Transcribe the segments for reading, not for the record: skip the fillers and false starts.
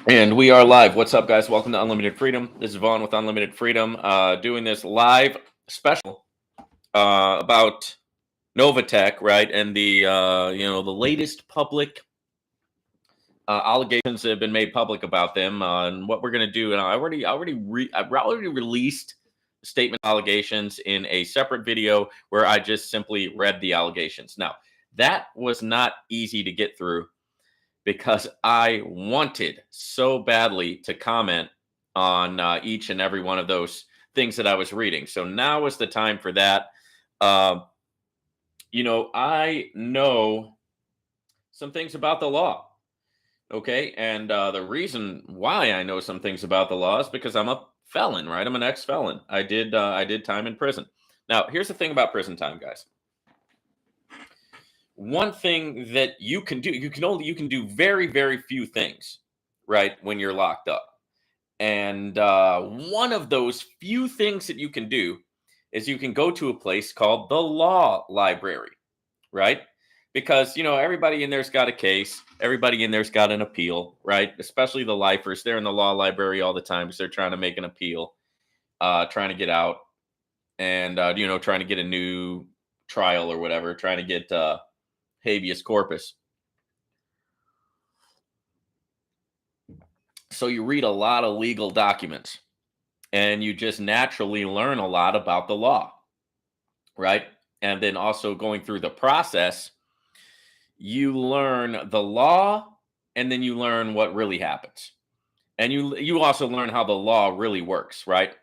And we are live. What's up, guys? Welcome to Unlimited Freedom. This is Vaughn with Unlimited Freedom, doing this live special about Novatech, right? And the latest public allegations that have been made public about them, and what we're going to do. And I've already released statement allegations in a separate video where I just simply read the allegations. Now, that was not easy to get through because I wanted so badly to comment on each and every one of those things that I was reading. So now is the time for that. Uh, I know some things about the law. Okay. And the reason why I know some things about the law is because I'm a felon, right? I'm an ex-felon. I did time in prison. Now, here's the thing about prison time, guys. One thing that you can do, you can do very, very few things, right, when you're locked up. And one of those few things that you can do is you can go to a place called the law library, right? Because everybody in there's got a case, everybody in there's got an appeal, right? Especially the lifers, they're in the law library all the time because they're trying to make an appeal, trying to get out, and trying to get a new trial or whatever, trying to get habeas corpus. So you read a lot of legal documents and you just naturally learn a lot about the law, right? And then also going through the process, you learn the law and then you learn what really happens. And you also learn how the law really works, right?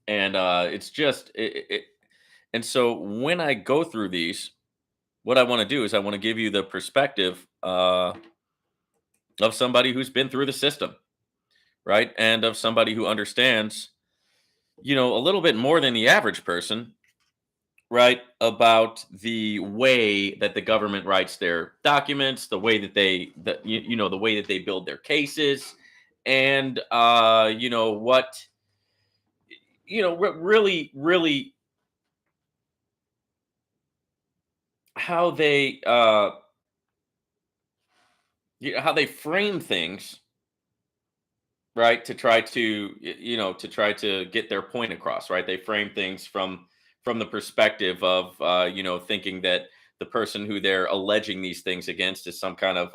And it's just and so when I go through these, what I want to do is I want to give you the perspective of somebody who's been through the system, right? And of somebody who understands, a little bit more than the average person, right? About the way that the government writes their documents, the way that the way that they build their cases, and what, really, really how how they frame things, right, to try to get their point across, right? They frame things from the perspective of thinking that the person who they're alleging these things against is some kind of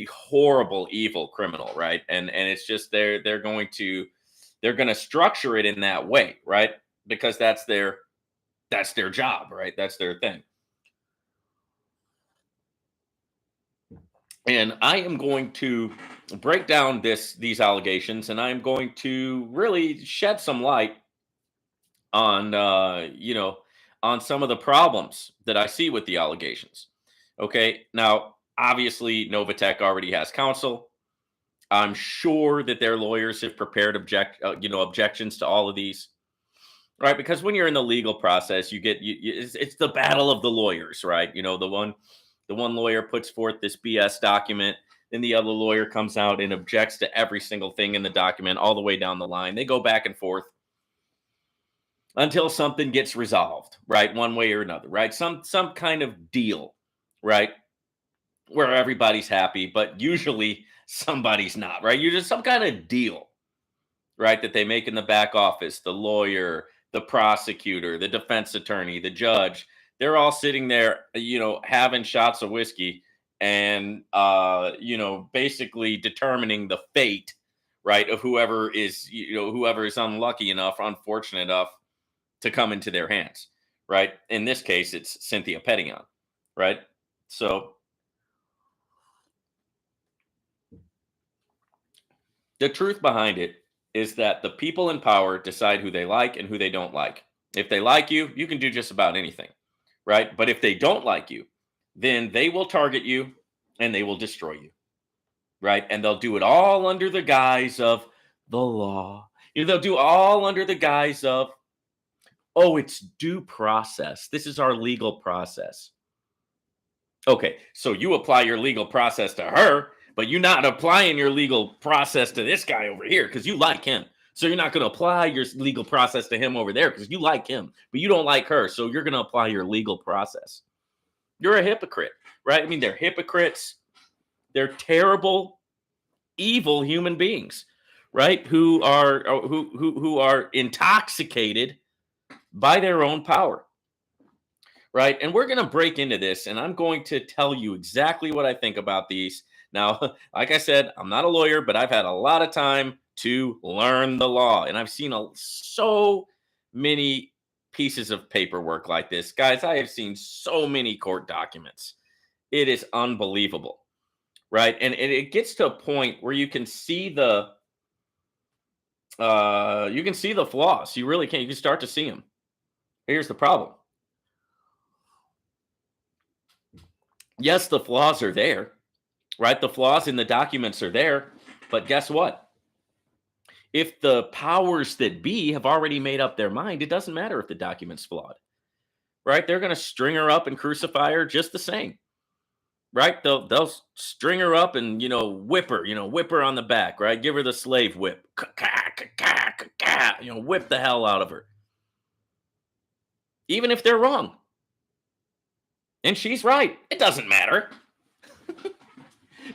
horrible evil criminal, right? And it's just they're going to structure it in that way, right? Because that's their job, right? That's their thing. And I am going to break down these allegations, and I am going to really shed some light on on some of the problems that I see with the allegations. Okay, now obviously Novatech already has counsel. I'm sure that their lawyers have prepared objections to all of these, right? Because when you're in the legal process, it's the battle of the lawyers, right? The one lawyer puts forth this BS document, then the other lawyer comes out and objects to every single thing in the document all the way down the line. They go back and forth until something gets resolved, right? One way or another, right? Some kind of deal, right? Where everybody's happy, but usually somebody's not, right? You just some kind of deal, right? That they make in the back office, the lawyer, the prosecutor, the defense attorney, the judge, they're all sitting there, having shots of whiskey and basically determining the fate, right, of whoever is unlucky enough, unfortunate enough to come into their hands, right? In this case, it's Cynthia Pettignon, right? So the truth behind it is that the people in power decide who they like and who they don't like. If they like you, you can do just about anything, right? But if they don't like you, then they will target you and they will destroy you, right? And they'll do it all under the guise of the law. They'll do all under the guise of, oh, it's due process. This is our legal process. Okay, so you apply your legal process to her, but you're not applying your legal process to this guy over here because you like him. So you're not going to apply your legal process to him over there because you like him, but you don't like her. So you're going to apply your legal process. You're a hypocrite, right? I mean, they're hypocrites. They're terrible. evil human beings, right? Who are intoxicated by their own power, right? And we're going to break into this, and I'm going to tell you exactly what I think about these. Now, like I said, I'm not a lawyer, but I've had a lot of time to learn the law, and I've seen so many pieces of paperwork like this. Guys, I have seen so many court documents. It is unbelievable, right? And it gets to a point where you can see the flaws. You really can. You can start to see them. Here's the problem. Yes, the flaws are there, right? The flaws in the documents are there, but guess what? If the powers that be have already made up their mind, it doesn't matter if the document's flawed, right? They're going to string her up and crucify her just the same, right? They'll string her up and whip her on the back, right? Give her the slave whip, whip the hell out of her, even if they're wrong. And she's right. It doesn't matter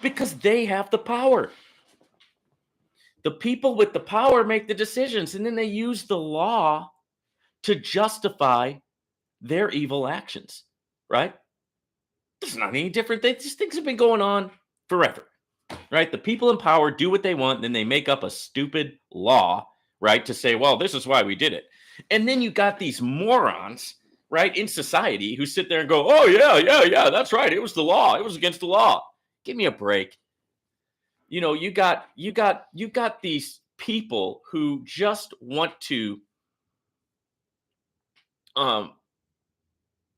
because they have the power. The people with the power make the decisions, and then they use the law to justify their evil actions, right? It's not any different. These things have been going on forever, right? The people in power do what they want, and then they make up a stupid law, right, to say, well, this is why we did it. And then you got these morons, right, in society who sit there and go, oh, yeah, that's right. It was the law. It was against the law. Give me a break. You got these people who just want to go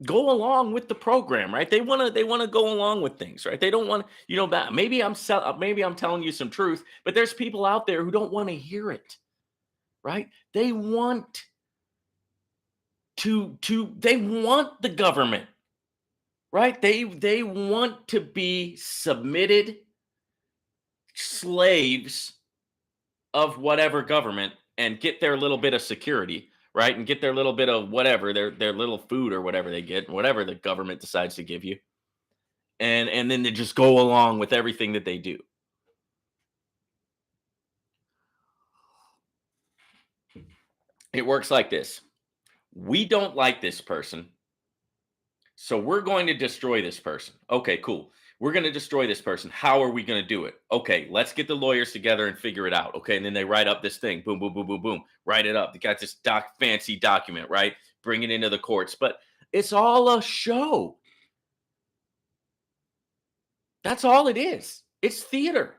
along with the program, right? They want to go along with things, right? They don't want, that maybe I'm telling you some truth, but there's people out there who don't want to hear it, right? They want they want the government, right? They want to be submitted slaves of whatever government and get their little bit of security, right? And get their little bit of whatever, their little food or whatever they get, whatever the government decides to give you. And then they just go along with everything that they do. It works like this. We don't like this person, so we're going to destroy this person. Okay, cool. We're going to destroy this person. How are we going to do it? Okay, let's get the lawyers together and figure it out. Okay, and then they write up this thing. Boom, boom, boom, boom, boom. Write it up. They got this fancy document, right? Bring it into the courts. But it's all a show. That's all it is. It's theater.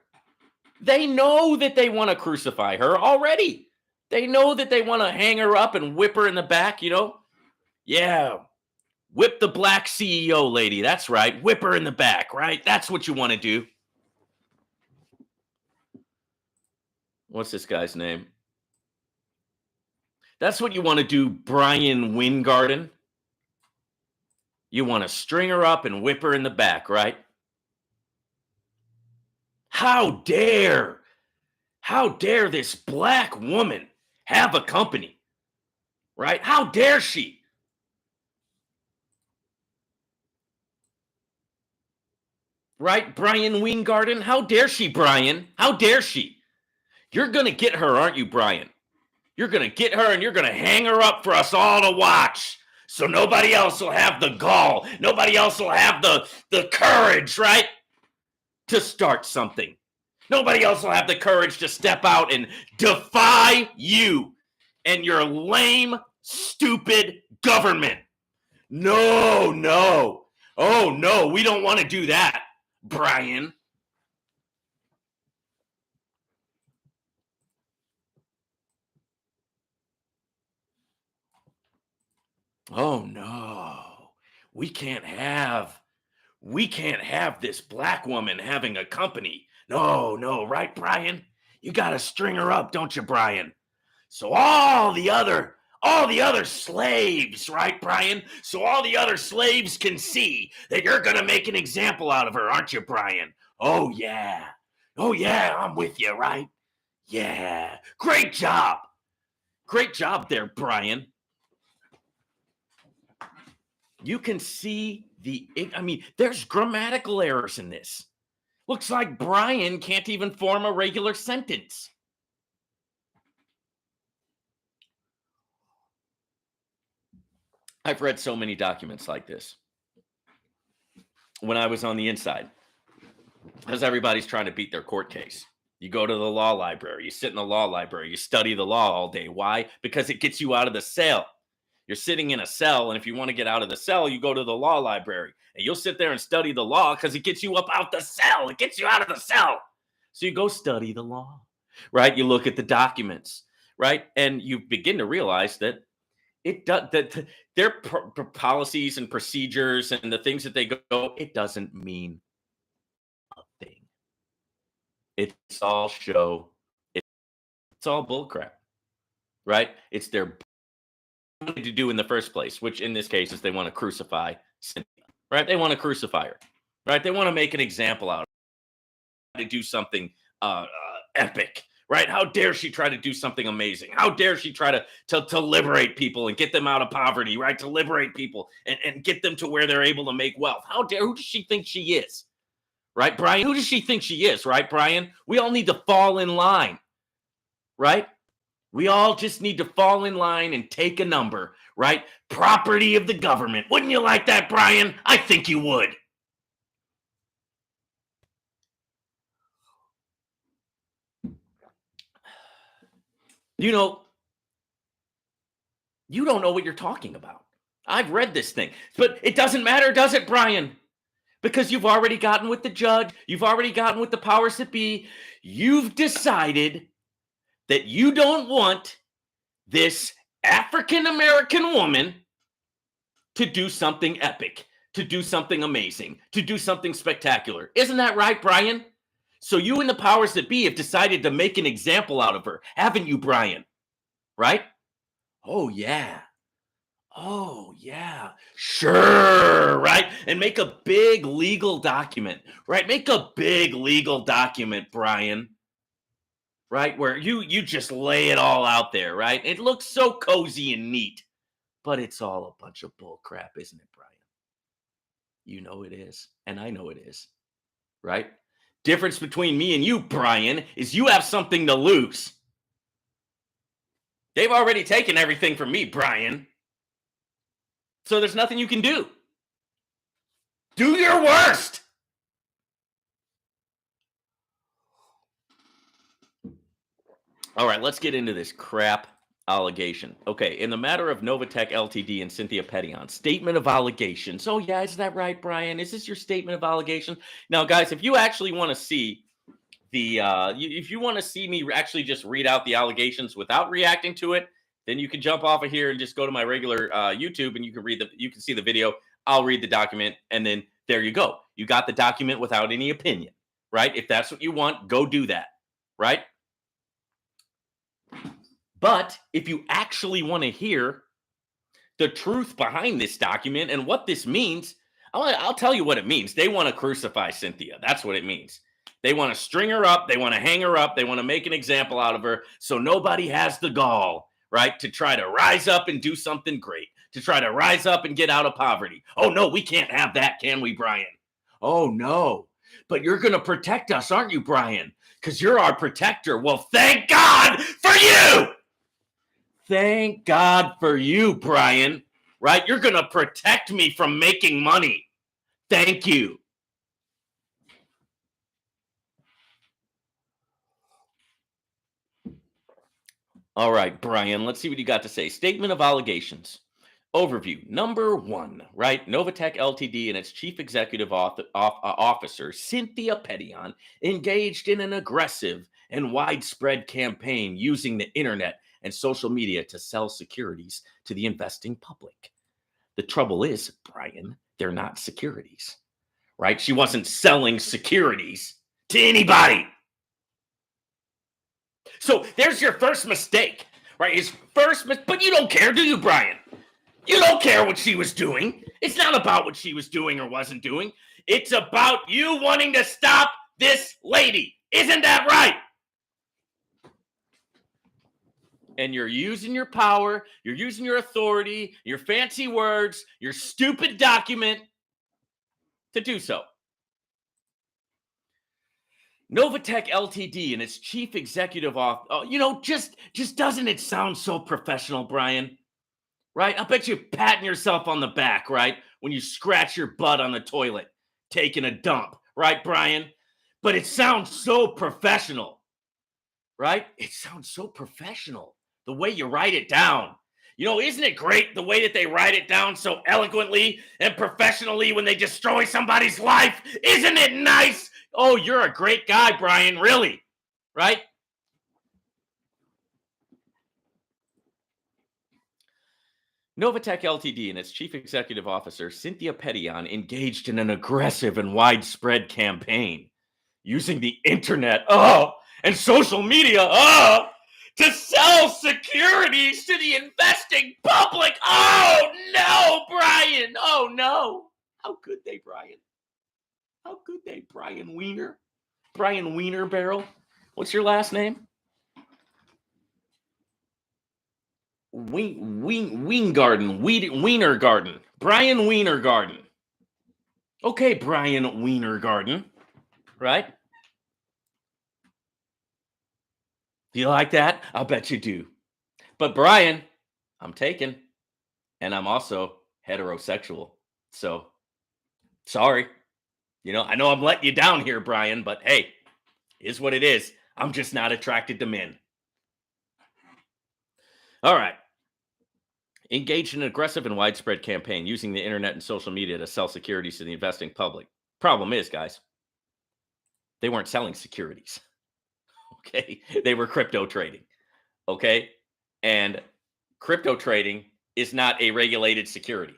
They know that they want to crucify her already. They know that they want to hang her up and whip her in the back, Yeah. Whip the black CEO lady. That's right. Whip her in the back, right? That's what you want to do. What's this guy's name? That's what you want to do, Brian Wingarden. You want to string her up and whip her in the back, right? How dare this black woman have a company, right? How dare she? Right, Brian Wingarden? How dare she, Brian? How dare she? You're going to get her, aren't you, Brian? You're going to get her and you're going to hang her up for us all to watch. So nobody else will have the gall. Nobody else will have the courage, right? To start something. Nobody else will have the courage to step out and defy you and your lame, stupid government. No. Oh, no, we don't want to do that, Brian. Oh, no, we can't have this black woman having a company. No, right, Brian? You got to string her up, don't you, Brian? So all the other slaves, right, Brian? So all the other slaves can see that you're going to make an example out of her, aren't you, Brian? Oh, yeah, I'm with you, right? Yeah, great job there, Brian. You can see there's grammatical errors in this. Looks like Brian can't even form a regular sentence. I've read so many documents like this when I was on the inside, because everybody's trying to beat their court case. You go to the law library, you sit in the law library, you study the law all day. Why? Because it gets you out of the cell. You're sitting in a cell, and if you want to get out of the cell, you go to the law library, and you'll sit there and study the law because it gets you up out the cell. It gets you out of the cell. So you go study the law, right? You look at the documents, right? And you begin to realize that it does that their policies and procedures and the things that they go, it doesn't mean a thing. It's all show. It's all bullcrap, right? It's their to do in the first place, which in this case is they want to crucify Cynthia, right? They want to crucify her, right? They want to make an example out of her, to do something epic, right? How dare she try to do something amazing? How dare she try to liberate people and get them out of poverty, right? To liberate people and get them to where they're able to make wealth. How dare, who does she think she is? Right, Brian? Who does she think she is, right, Brian? We all need to fall in line, right? We all just need to fall in line and take a number, right? Property of the government. Wouldn't you like that, Brian? I think you would. You know, you don't know what you're talking about. I've read this thing, but it doesn't matter, does it, Brian? Because you've already gotten with the judge. You've already gotten with the powers that be. You've decided that you don't want this African-American woman to do something epic, to do something amazing, to do something spectacular. Isn't that right, Brian? So you and the powers that be have decided to make an example out of her, haven't you, Brian? Right? Oh, yeah. Oh, yeah. Sure, right? And make a big legal document, right? Make a big legal document, Brian. Right? Where you just lay it all out there, right? It looks so cozy and neat, but it's all a bunch of bull crap, isn't it, Brian? You know it is, and I know it is, right? Difference between me and you, Brian, is you have something to lose. They've already taken everything from me, Brian. So there's nothing you can do. Do your worst. All right, let's get into this crap allegation. Okay, in the matter of Novatech Ltd. And Cynthia Petion, statement of allegations. Oh, yeah, is that right, Brian? Is this your statement of allegation? Now, guys, if you actually want to see if you want to see me actually just read out the allegations without reacting to it, then you can jump off of here and just go to my regular YouTube, and you can see the video. I'll read the document, and then there you go. You got the document without any opinion, right? If that's what you want, go do that, right? But if you actually want to hear the truth behind this document and what this means, I'll tell you what it means. They want to crucify Cynthia. That's what it means. They want to string her up. They want to hang her up. They want to make an example out of her so nobody has the gall, right, to try to rise up and do something great, to try to rise up and get out of poverty. Oh, no, we can't have that, can we, Brian? Oh, no. But you're going to protect us, aren't you, Brian? Because you're our protector. Well, thank God for you. Thank God for you, Brian, right? You're going to protect me from making money. Thank you. All right, Brian, let's see what you got to say. Statement of allegations. Overview. Number 1, right? Novatech Ltd. And its chief executive officer, Cynthia Petion, engaged in an aggressive and widespread campaign using the internet and social media to sell securities to the investing public. The trouble is, Brian, they're not securities, right? She wasn't selling securities to anybody. So there's your first mistake, right? But you don't care, do you, Brian? You don't care what she was doing. It's not about what she was doing or wasn't doing. It's about you wanting to stop this lady. Isn't that right? And you're using your power, you're using your authority, your fancy words, your stupid document to do so. Novatech Ltd. And its chief executive officer. Oh, just doesn't it sound so professional, Brian? Right? I bet you're patting yourself on the back, right? When you scratch your butt on the toilet, taking a dump, right, Brian? But it sounds so professional, right? It sounds so professional. The way you write it down. Isn't it great the way that they write it down so eloquently and professionally when they destroy somebody's life? Isn't it nice? Oh, you're a great guy, Brian, really, right? Novatech Ltd. And its chief executive officer, Cynthia Petillon, engaged in an aggressive and widespread campaign using the internet and social media to sell securities to the investing public. Oh, no, Brian. Oh, no. How could they, Brian? How could they, Brian Wiener? Brian Wiener Barrel. What's your last name? Weingarten. Wienergarten. Brian Wienergarten. Okay, Brian Wienergarten. Right? Do you like that? I'll bet you do. But Brian, I'm taken. And I'm also heterosexual. So, sorry. I know I'm letting you down here, Brian, but hey, is what it is. I'm just not attracted to men. All right. Engaged in an aggressive and widespread campaign using the internet and social media to sell securities to the investing public. Problem is, guys, they weren't selling securities. Okay. They were crypto trading. Okay. And crypto trading is not a regulated security,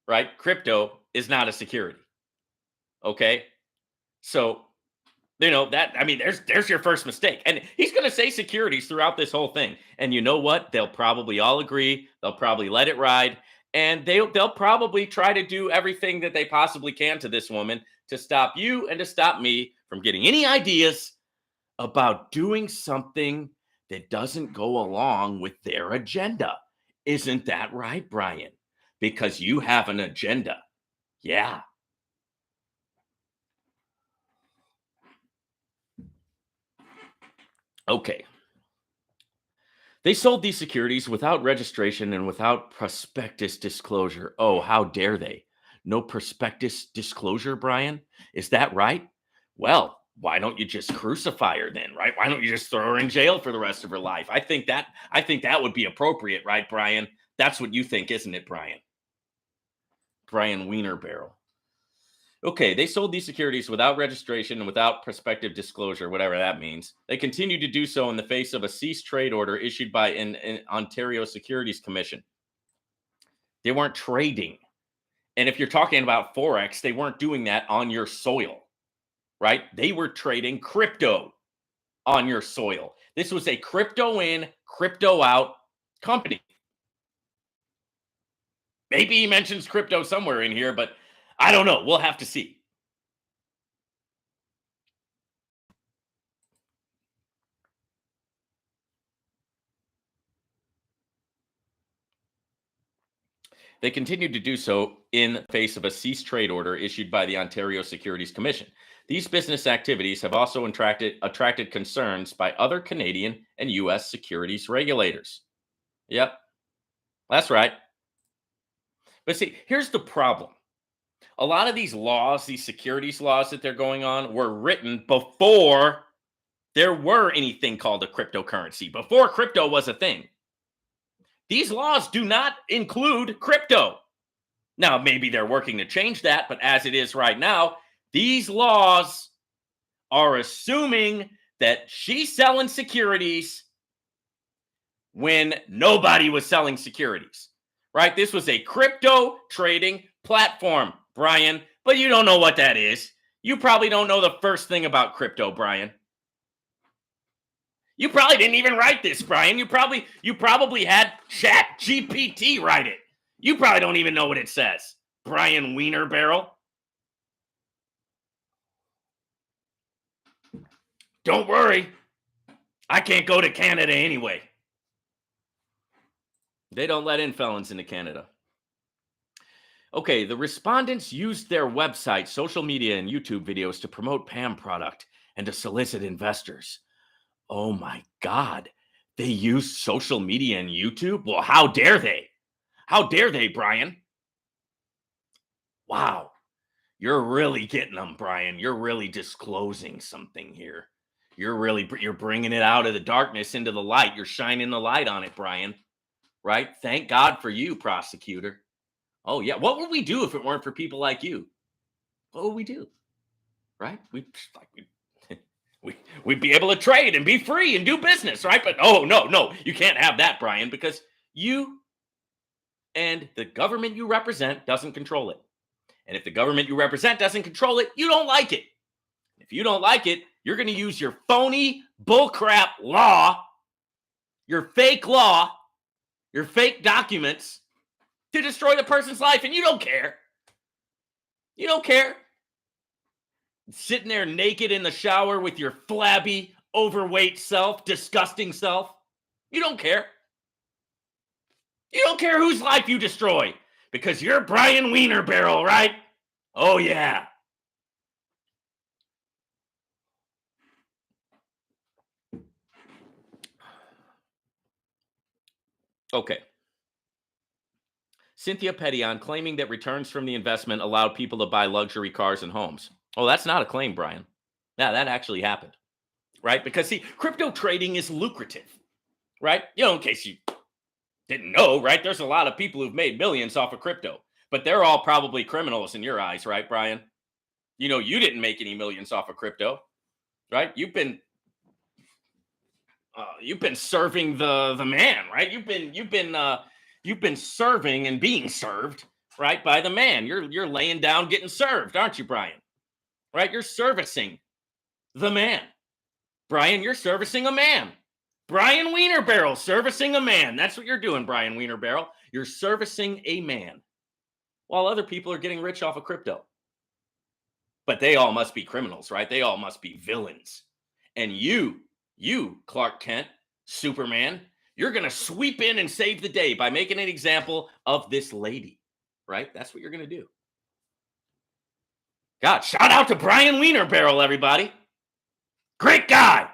right? Crypto is not a security. Okay. So, there's your first mistake. And he's going to say securities throughout this whole thing. And you know what? They'll probably all agree. They'll probably let it ride. And they'll probably try to do everything that they possibly can to this woman to stop you and to stop me from getting any ideas about doing something that doesn't go along with their agenda. Isn't that right, Brian? Because you have an agenda. Yeah. Okay. They sold these securities without registration and without prospectus disclosure. Oh, how dare they? No prospectus disclosure, Brian? Is that right? Well, why don't you just crucify her then, right? Why don't you just throw her in jail for the rest of her life? I think that would be appropriate, right, Brian? That's what you think, isn't it, Brian? Brian Wiener Barrel. Okay, they sold these securities without registration and without prospective disclosure, whatever that means. They continue to do so in the face of a cease trade order issued by an Ontario Securities Commission. They weren't trading. And if you're talking about Forex, they weren't doing that on your soil, right? They were trading crypto on your soil. This was a crypto in, crypto out company. Maybe he mentions crypto somewhere in here, but I don't know. We'll have to see. They continued to do so in the face of a cease trade order issued by the Ontario Securities Commission. These business activities have also attracted concerns by other Canadian and U.S. securities regulators. Yep, that's right. But see, here's the problem. A lot of these laws, these securities laws that they're going on, were written before there were anything called a cryptocurrency, before crypto was a thing. These laws do not include crypto. Now, maybe they're working to change that, but as it is right now, these laws are assuming that she's selling securities when nobody was selling securities, right? This was a crypto trading platform, Brian, but you don't know what that is. You probably don't know the first thing about crypto, Brian. You probably didn't even write this, Brian. You probably had Chat GPT write it. You probably don't even know what it says, Brian Wiener Barrel. Don't worry. I can't go to Canada anyway. They don't let in felons into Canada. Okay, the respondents used their website, social media, and YouTube videos to promote PAM product and to solicit investors. Oh my God. They use social media and YouTube? Well, how dare they? How dare they, Brian? Wow. You're really getting them, Brian. You're really disclosing something here. You're bringing it out of the darkness into the light. You're shining the light on it, Brian. Right? Thank God for you, prosecutor. Oh yeah. What would we do if it weren't for people like you? What would we do? Right? We'd be able to trade and be free and do business, right? But no, you can't have that, Brian, because you and the government you represent doesn't control it. And if the government you represent doesn't control it, you don't like it. If you don't like it, you're going to use your phony bullcrap law, your fake documents to destroy the person's life, and you don't care. You don't care. Sitting there naked in the shower with your flabby, overweight self, disgusting self. You don't care. You don't care whose life you destroy because you're Brian Wienerbarrel, right? Oh, yeah. Okay. Cynthia Pettion claiming that returns from the investment allowed people to buy luxury cars and homes. Oh, that's not a claim, Brian. Yeah, that actually happened, right? Because, see, crypto trading is lucrative, right? In case you didn't know, right? There's a lot of people who've made millions off of crypto, but they're all probably criminals in your eyes, right, Brian? You didn't make any millions off of crypto, right? You've been serving the man, right? You've been serving and being served, right, by the man. You're laying down getting served, aren't you, Brian? Right? You're servicing the man. Brian, you're servicing a man. Brian Wienerbarrel servicing a man. That's what you're doing, Brian Wienerbarrel. You're servicing a man while other people are getting rich off of crypto. But they all must be criminals, right? They all must be villains. And you, Clark Kent, Superman, you're going to sweep in and save the day by making an example of this lady, right? That's what you're going to do. God, shout out to Brian Wienerbarrel, everybody. Great guy.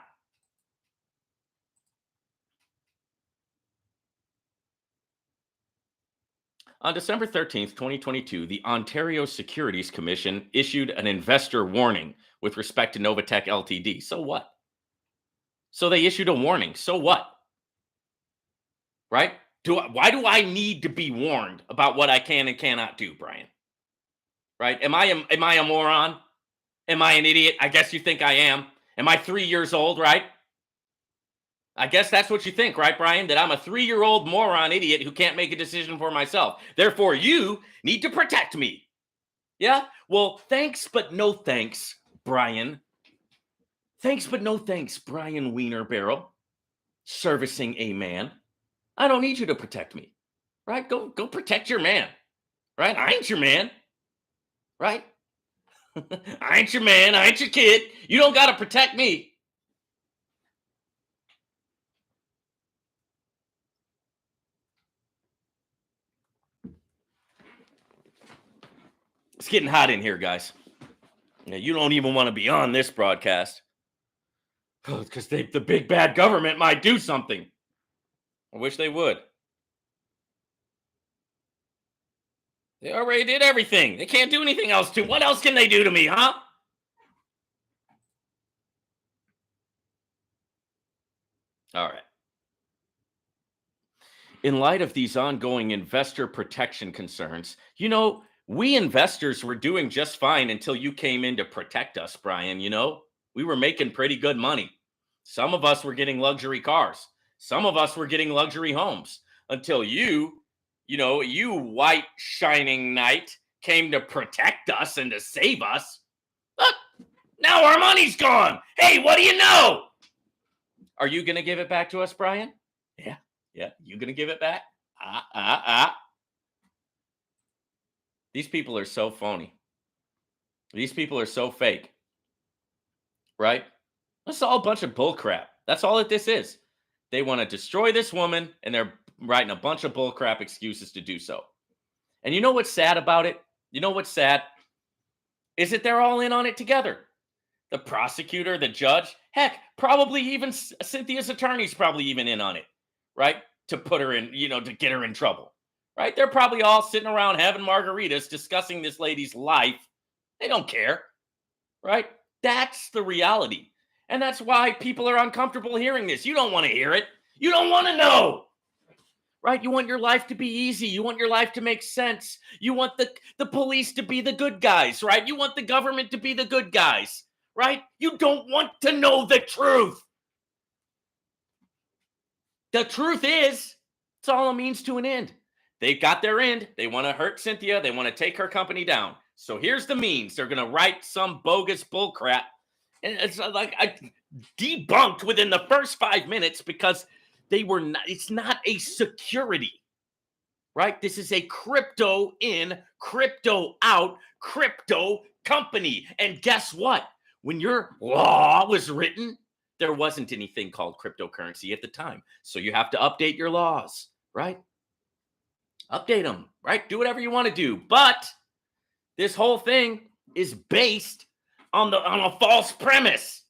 On December 13th, 2022, the Ontario Securities Commission issued an investor warning with respect to Novatech Ltd. So what? So they issued a warning. So what? Right? Why do I need to be warned about what I can and cannot do, Brian? Right? Am I a moron? Am I an idiot? I guess you think I am. Am I 3 years old, right? I guess that's what you think, right, Brian? That I'm a 3-year-old moron idiot who can't make a decision for myself. Therefore, you need to protect me. Yeah? Well, thanks, but no thanks, Brian. Thanks, but no thanks, Brian Wienerbarrel. Servicing a man. I don't need you to protect me. Right? Go protect your man. Right? I ain't your man. Right? I ain't your man. I ain't your kid. You don't got to protect me. It's getting hot in here, guys. You don't even want to be on this broadcast. Because the big bad government might do something. I wish they would. They already did everything. They can't do anything else to. What else can they do to me, huh? All right. In light of these ongoing investor protection concerns, we investors were doing just fine until you came in to protect us, Brian. We were making pretty good money. Some of us were getting luxury cars. Some of us were getting luxury homes until you white shining knight, came to protect us and to save us. Look, now our money's gone. Hey, what do you know? Are you going to give it back to us, Brian? Yeah. You going to give it back? These people are so phony. These people are so fake. Right? That's all a bunch of bull crap. That's all that this is. They want to destroy this woman, and they're writing a bunch of bull crap excuses to do so. And you know what's sad about it? You know what's sad? Is that they're all in on it together. The prosecutor, the judge, heck, probably even Cynthia's attorney's probably even in on it, right? To put her in, to get her in trouble, right? They're probably all sitting around having margaritas discussing this lady's life. They don't care, right? That's the reality. And that's why people are uncomfortable hearing this. You don't want to hear it. You don't want to know, right? You want your life to be easy. You want your life to make sense. You want the police to be the good guys, right? You want the government to be the good guys, right? You don't want to know the truth. The truth is, it's all a means to an end. They've got their end. They want to hurt Cynthia. They want to take her company down. So here's the means. They're going to write some bogus bullcrap. And it's like I debunked within the first 5 minutes because they were not, it's not a security, right? This is a crypto in, crypto out, crypto company. And guess what? When your law was written, there wasn't anything called cryptocurrency at the time. So you have to update your laws, right? Update them, right? Do whatever you want to do. But this whole thing is based on a false premise.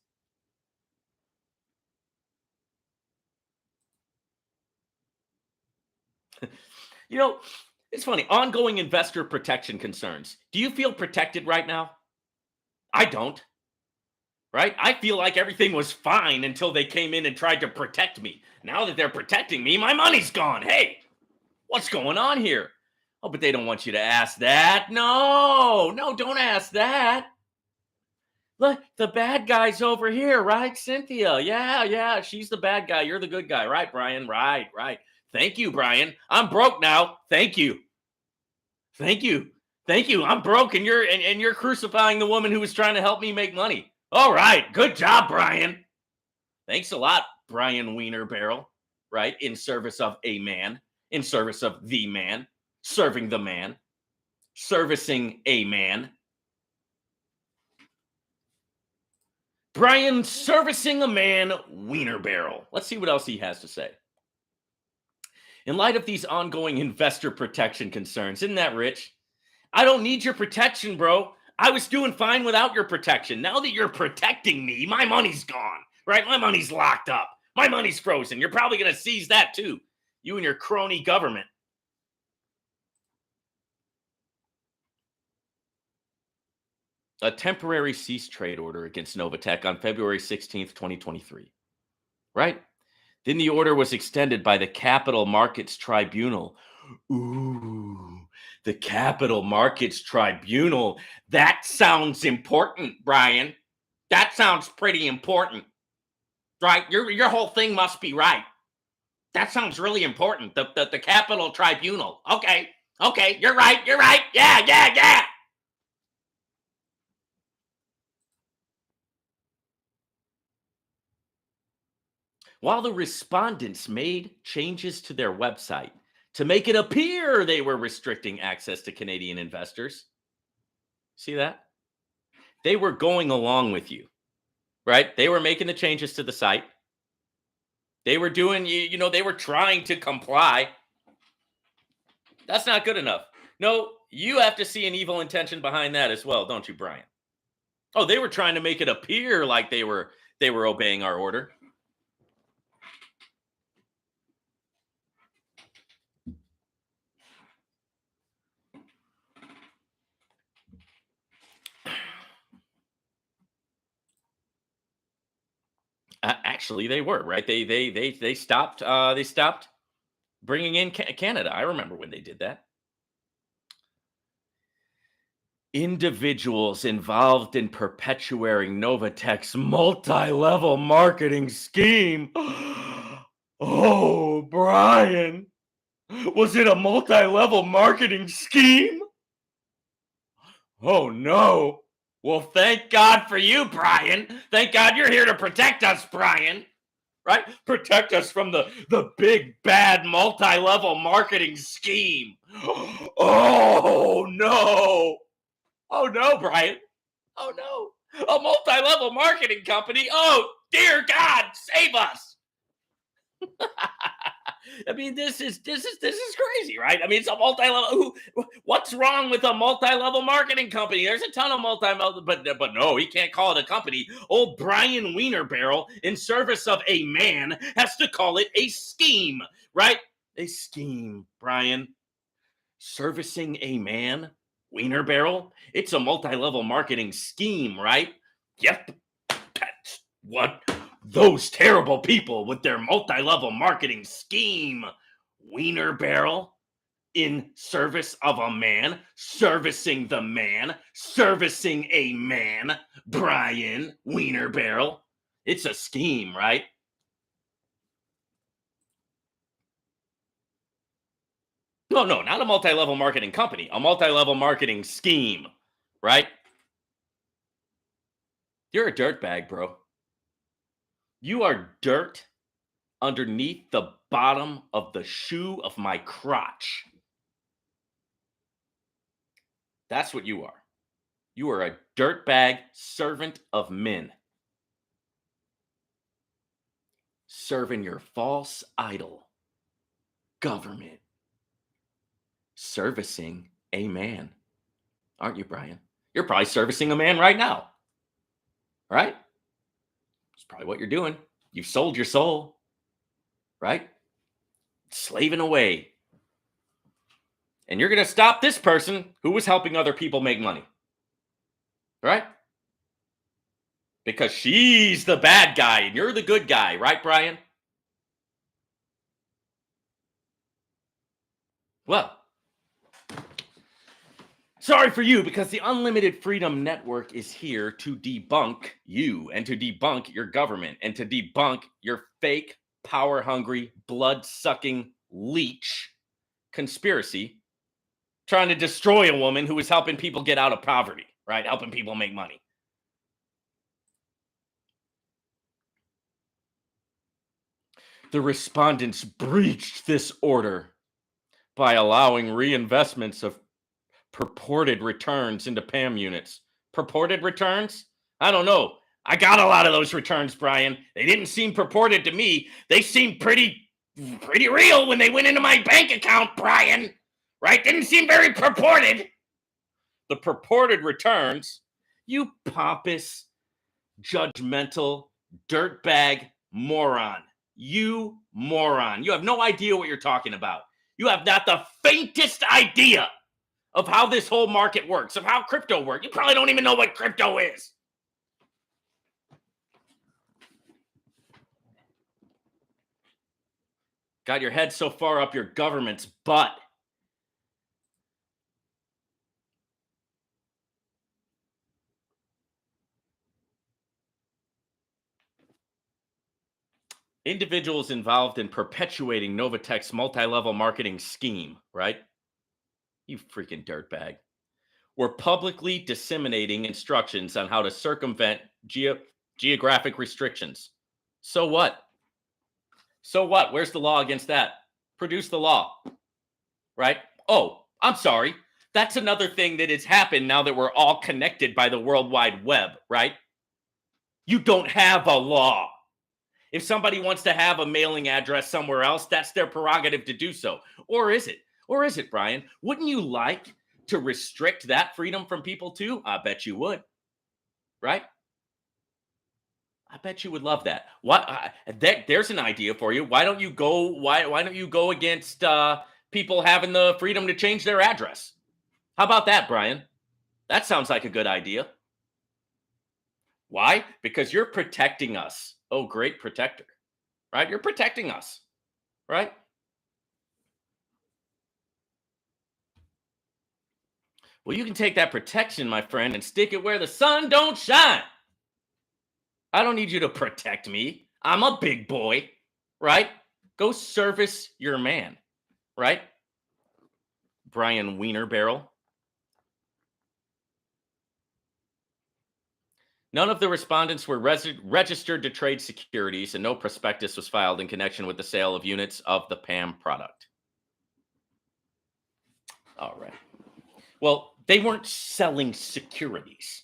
It's funny. Ongoing investor protection concerns. Do you feel protected right now? I don't. Right? I feel like everything was fine until they came in and tried to protect me. Now that they're protecting me, my money's gone. Hey, what's going on here? Oh, but they don't want you to ask that. No, don't ask that. Look, the bad guy's over here, right? Cynthia. Yeah. She's the bad guy. You're the good guy. Right, Brian? Right. Thank you, Brian. I'm broke now. Thank you. I'm broke, and you're crucifying the woman who was trying to help me make money. All right. Good job, Brian. Thanks a lot, Brian Wiener Barrel, right? In service of a man, in service of the man, serving the man, servicing a man. Brian servicing a man, Wiener Barrel. Let's see what else he has to say. In light of these ongoing investor protection concerns, isn't that rich? I don't need your protection, bro. I was doing fine without your protection. Now that you're protecting me, my money's gone, right? My money's locked up. My money's frozen. You're probably going to seize that too. You and your crony government. A temporary cease trade order against Novatech on February 16th, 2023. Right? Then the order was extended by the Capital Markets Tribunal. Ooh, the Capital Markets Tribunal. That sounds important, Brian. That sounds pretty important. Right? Your whole thing must be right. That sounds really important. The Capital Tribunal. Okay. You're right. Yeah. While the respondents made changes to their website to make it appear they were restricting access to Canadian investors. See that? They were going along with you, right? They were making the changes to the site. They were doing, they were trying to comply. That's not good enough. No, you have to see an evil intention behind that as well, don't you, Brian? Oh, they were trying to make it appear like they were obeying our order. Actually, they were, right. They stopped. They stopped bringing in Canada. I remember when they did that. Individuals involved in perpetuating NOVATECH'S multi-level marketing scheme. Oh, Brian, was it a multi-level marketing scheme? Oh no. Well, thank God for you, Brian. Thank God you're here to protect us, Brian. Right? Protect us from the big, bad, multi-level marketing scheme. Oh, no. Oh, no, Brian. Oh, no. A multi-level marketing company. Oh, dear God, save us. I mean, this is crazy, right? I mean, it's a multi-level. What's wrong with a multi-level marketing company? There's a ton of multi-level, but no, he can't call it a company. Old Brian Wienerbarrel, in service of a man, has to call it a scheme, right? A scheme, Brian. Servicing a man, Wienerbarrel. It's a multi-level marketing scheme, right? Yep, that's what those terrible people with their multi-level marketing scheme, Wienerbarrel, in service of a man, servicing the man, servicing a man, Brian Wienerbarrel. It's a scheme, right? No, no, not a multi-level marketing company, a multi-level marketing scheme, right? You're a dirtbag, bro. You are dirt underneath the bottom of the shoe of my crotch. That's what you are. You are a dirtbag servant of men, serving your false idol, government, servicing a man. Aren't you, Brian? You're probably servicing a man right now, right? That's probably what you're doing. You've sold your soul, right? Slaving away. And you're going to stop this person who was helping other people make money, right? Because she's the bad guy and you're the good guy, right, Brian? Well, sorry for you, because the Unlimited Freedom Network is here to debunk you and to debunk your government and to debunk your fake, power-hungry, blood-sucking leech conspiracy trying to destroy a woman who is helping people get out of poverty, right? Helping people make money. The respondents breached this order by allowing reinvestments of purported returns into PAM units. Purported returns? I don't know. I got a lot of those returns, Brian. They didn't seem purported to me. They seemed pretty real when they went into my bank account, Brian. Right? Didn't seem very purported. The purported returns, you pompous, judgmental, dirtbag moron. You moron. You have no idea what you're talking about. You have not the faintest idea of how this whole market works, of how crypto works. You probably don't even know what crypto is. Got your head so far up your government's butt. Individuals involved in perpetuating NOVATECH'S multi-level marketing scheme, right? You freaking dirtbag. Were publicly disseminating instructions on how to circumvent geographic restrictions. So what? So what? Where's the law against that? Produce the law, right? Oh, I'm sorry. That's another thing that has happened now that we're all connected by the World Wide Web, right? You don't have a law. If somebody wants to have a mailing address somewhere else, that's their prerogative to do so. Or is it? Or is it, Brian? Wouldn't you like to restrict that freedom from people too? I bet you would. Right? I bet you would love that. There's an idea for you. Why don't you go? Why don't you go against people having the freedom to change their address? How about that, Brian? That sounds like a good idea. Why? Because you're protecting us. Oh, great protector, right? You're protecting us, right? Well, you can take that protection, my friend, and stick it where the sun don't shine. I don't need you to protect me. I'm a big boy, right? Go service your man, right? Brian Wienerbarrel. None of the respondents were registered to trade securities, and no prospectus was filed in connection with the sale of units of the PAM product. All right. Well, they weren't selling securities.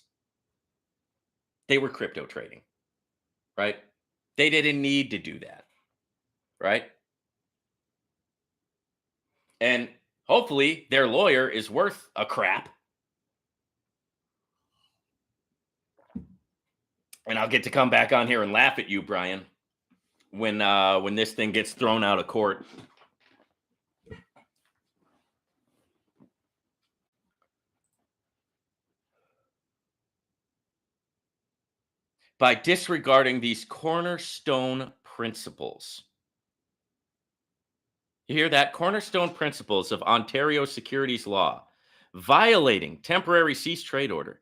They were crypto trading, right? They didn't need to do that, right? And hopefully their lawyer is worth a crap. And I'll get to come back on here and laugh at you, Brian, when this thing gets thrown out of court. By disregarding these cornerstone principles. You hear that? Cornerstone principles of Ontario securities law, violating temporary cease trade order,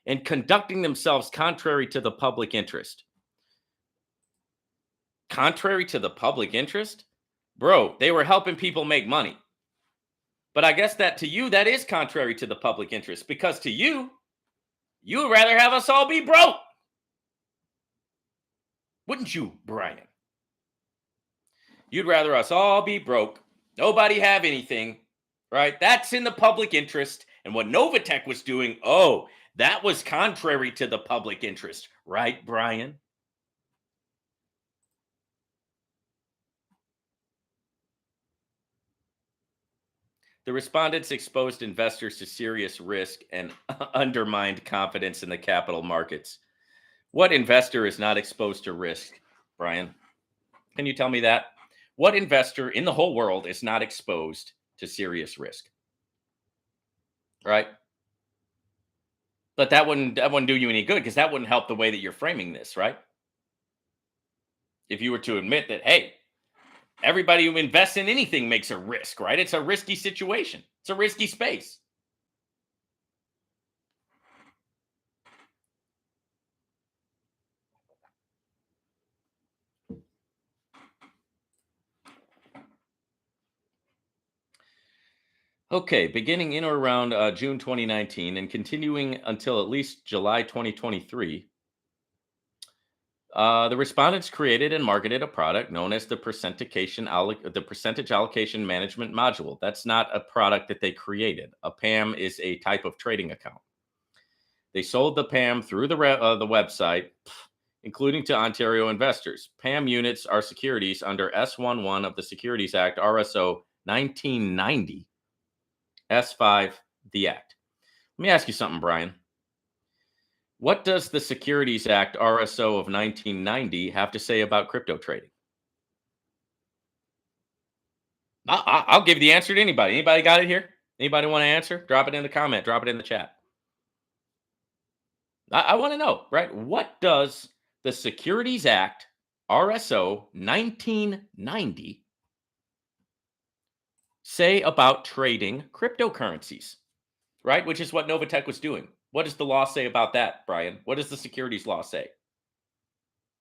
and conducting themselves contrary to the public interest. Contrary to the public interest? Bro, they were helping people make money. But I guess that to you, that is contrary to the public interest, because to you, you would rather have us all be broke. Wouldn't you, Brian? You'd rather us all be broke, nobody have anything, right? That's in the public interest. And what Novatech was doing, oh, that was contrary to the public interest, right, Brian? The respondents exposed investors to serious risk and undermined confidence in the capital markets. What investor is not exposed to risk, Brian? Can you tell me that? What investor in the whole world is not exposed to serious risk? Right? But that wouldn't do you any good, because that wouldn't help the way that you're framing this, right? If you were to admit that, hey, everybody who invests in anything makes a risk, right? It's a risky situation. It's a risky space. Okay, beginning in or around June 2019 and continuing until at least July 2023, the respondents created and marketed a product known as the the percentage allocation management module. That's not a product that they created. A PAM is a type of trading account. They sold the PAM through the website, including to Ontario investors. PAM units are securities under S11 of the Securities Act, RSO 1990. S5, the Act. Let me ask you something, Brian. What does the Securities Act, RSO of 1990, have to say about crypto trading? I'll give the answer to anybody. Anybody got it here? Anybody want to answer? Drop it in the comment. Drop it in the chat. I want to know, right? What does the Securities Act, RSO 1990, say about trading cryptocurrencies, right? Which is what Novatech was doing. What does the law say about that, Brian? What does the securities law say?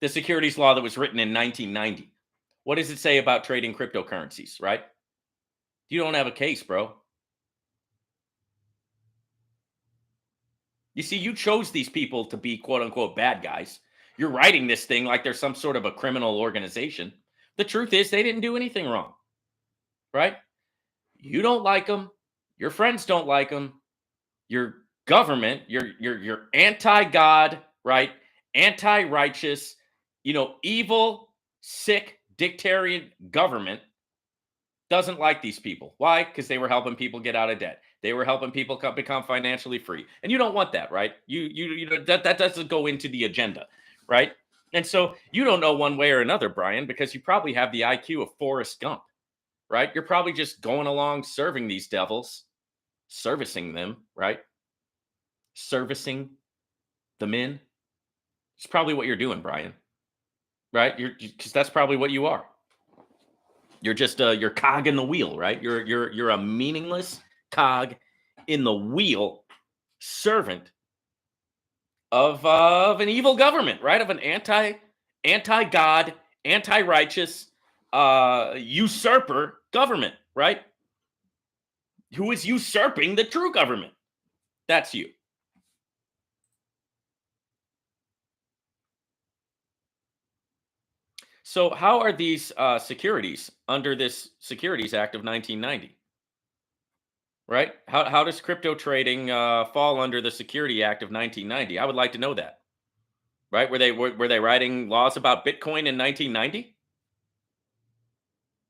The securities law that was written in 1990. What does it say about trading cryptocurrencies, right? You don't have a case, bro. You see, you chose these people to be quote unquote bad guys. You're writing this thing like there's some sort of a criminal organization. The truth is, they didn't do anything wrong, right? You don't like them. Your friends don't like them. Your government, your anti-God, right? Anti-righteous, evil, sick, dictatorial government doesn't like these people. Why? Because they were helping people get out of debt. They were helping people become financially free, and you don't want that, right? That doesn't go into the agenda, right? And so you don't know one way or another, Brian, because you probably have the IQ of Forrest Gump, right? You're probably just going along serving these devils, servicing them, right? Servicing the men. It's probably what you're doing, Brian, right? Because that's probably what you are. You're just you're cog in the wheel, right? You're a meaningless cog in the wheel, servant of an evil government, right? Of an anti-God, anti-righteous usurper government, right? Who is usurping the true government? That's you. So how are these securities under this Securities Act of 1990? Right? How does crypto trading fall under the Security Act of 1990? I would like to know that. Right? Were they writing laws about Bitcoin in 1990?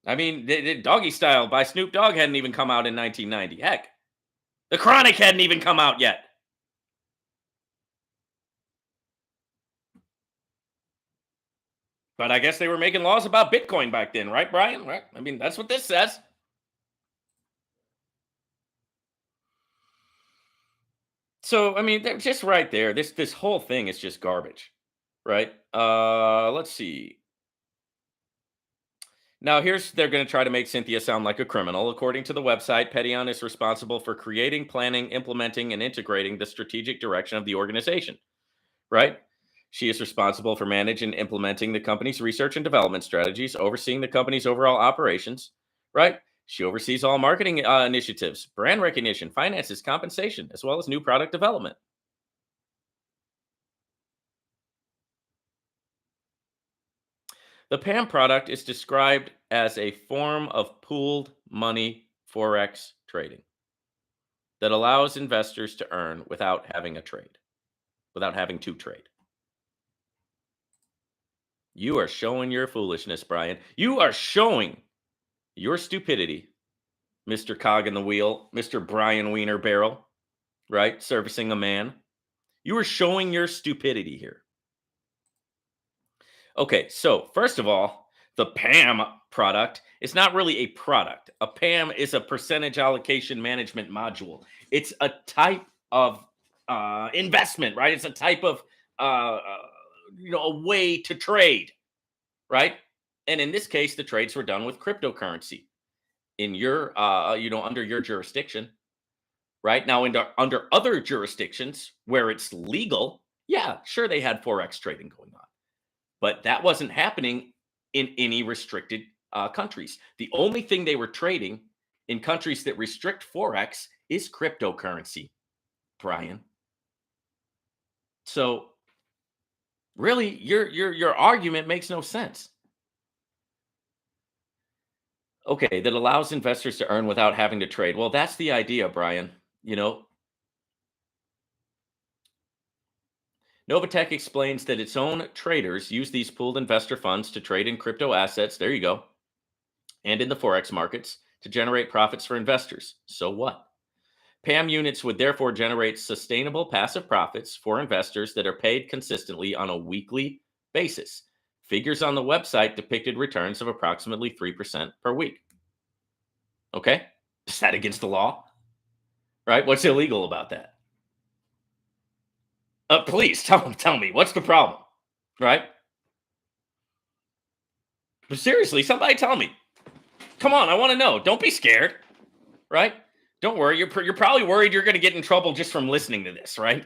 I mean, Doggy Style by Snoop Dogg hadn't even come out in 1990. Heck, The Chronic hadn't even come out yet. But I guess they were making laws about Bitcoin back then, right, Brian? Right? I mean, that's what this says. So, I mean, they're just right there. This whole thing is just garbage, right? Let's see. Now, here's they're going to try to make Cynthia sound like a criminal. According to the website, Petian is responsible for creating, planning, implementing, and integrating the strategic direction of the organization, right? She is responsible for managing and implementing the company's research and development strategies, overseeing the company's overall operations, right? She oversees all marketing initiatives, brand recognition, finances, compensation, as well as new product development. The PAM product is described as a form of pooled money forex trading that allows investors to earn without having to trade. You are showing your foolishness, Brian. You are showing your stupidity, Mr. Cog in the Wheel, Mr. Brian Wiener Barrel, right? Servicing a man. You are showing your stupidity here. Okay, so first of all, the PAM product is not really a product. A PAM is a percentage allocation management module. It's a type of investment, right? It's a type of a way to trade, right? And in this case, the trades were done with cryptocurrency in your under your jurisdiction, right? Now, under other jurisdictions where it's legal, yeah, sure, they had forex trading going on, but that wasn't happening in any restricted countries. The only thing they were trading in countries that restrict forex is cryptocurrency, Brian. So really, your argument makes no sense. Okay, that allows investors to earn without having to trade. Well, that's the idea, Brian. You know, Novatech explains that its own traders use these pooled investor funds to trade in crypto assets. There you go. And in the forex markets to generate profits for investors. So what? PAM units would therefore generate sustainable passive profits for investors that are paid consistently on a weekly basis. Figures on the website depicted returns of approximately 3% per week. Okay? Is that against the law? Right? What's illegal about that? Please tell me what's the problem, right? But seriously, somebody tell me. Come on, I want to know. Don't be scared, right? Don't worry. You're probably worried you're going to get in trouble just from listening to this, right?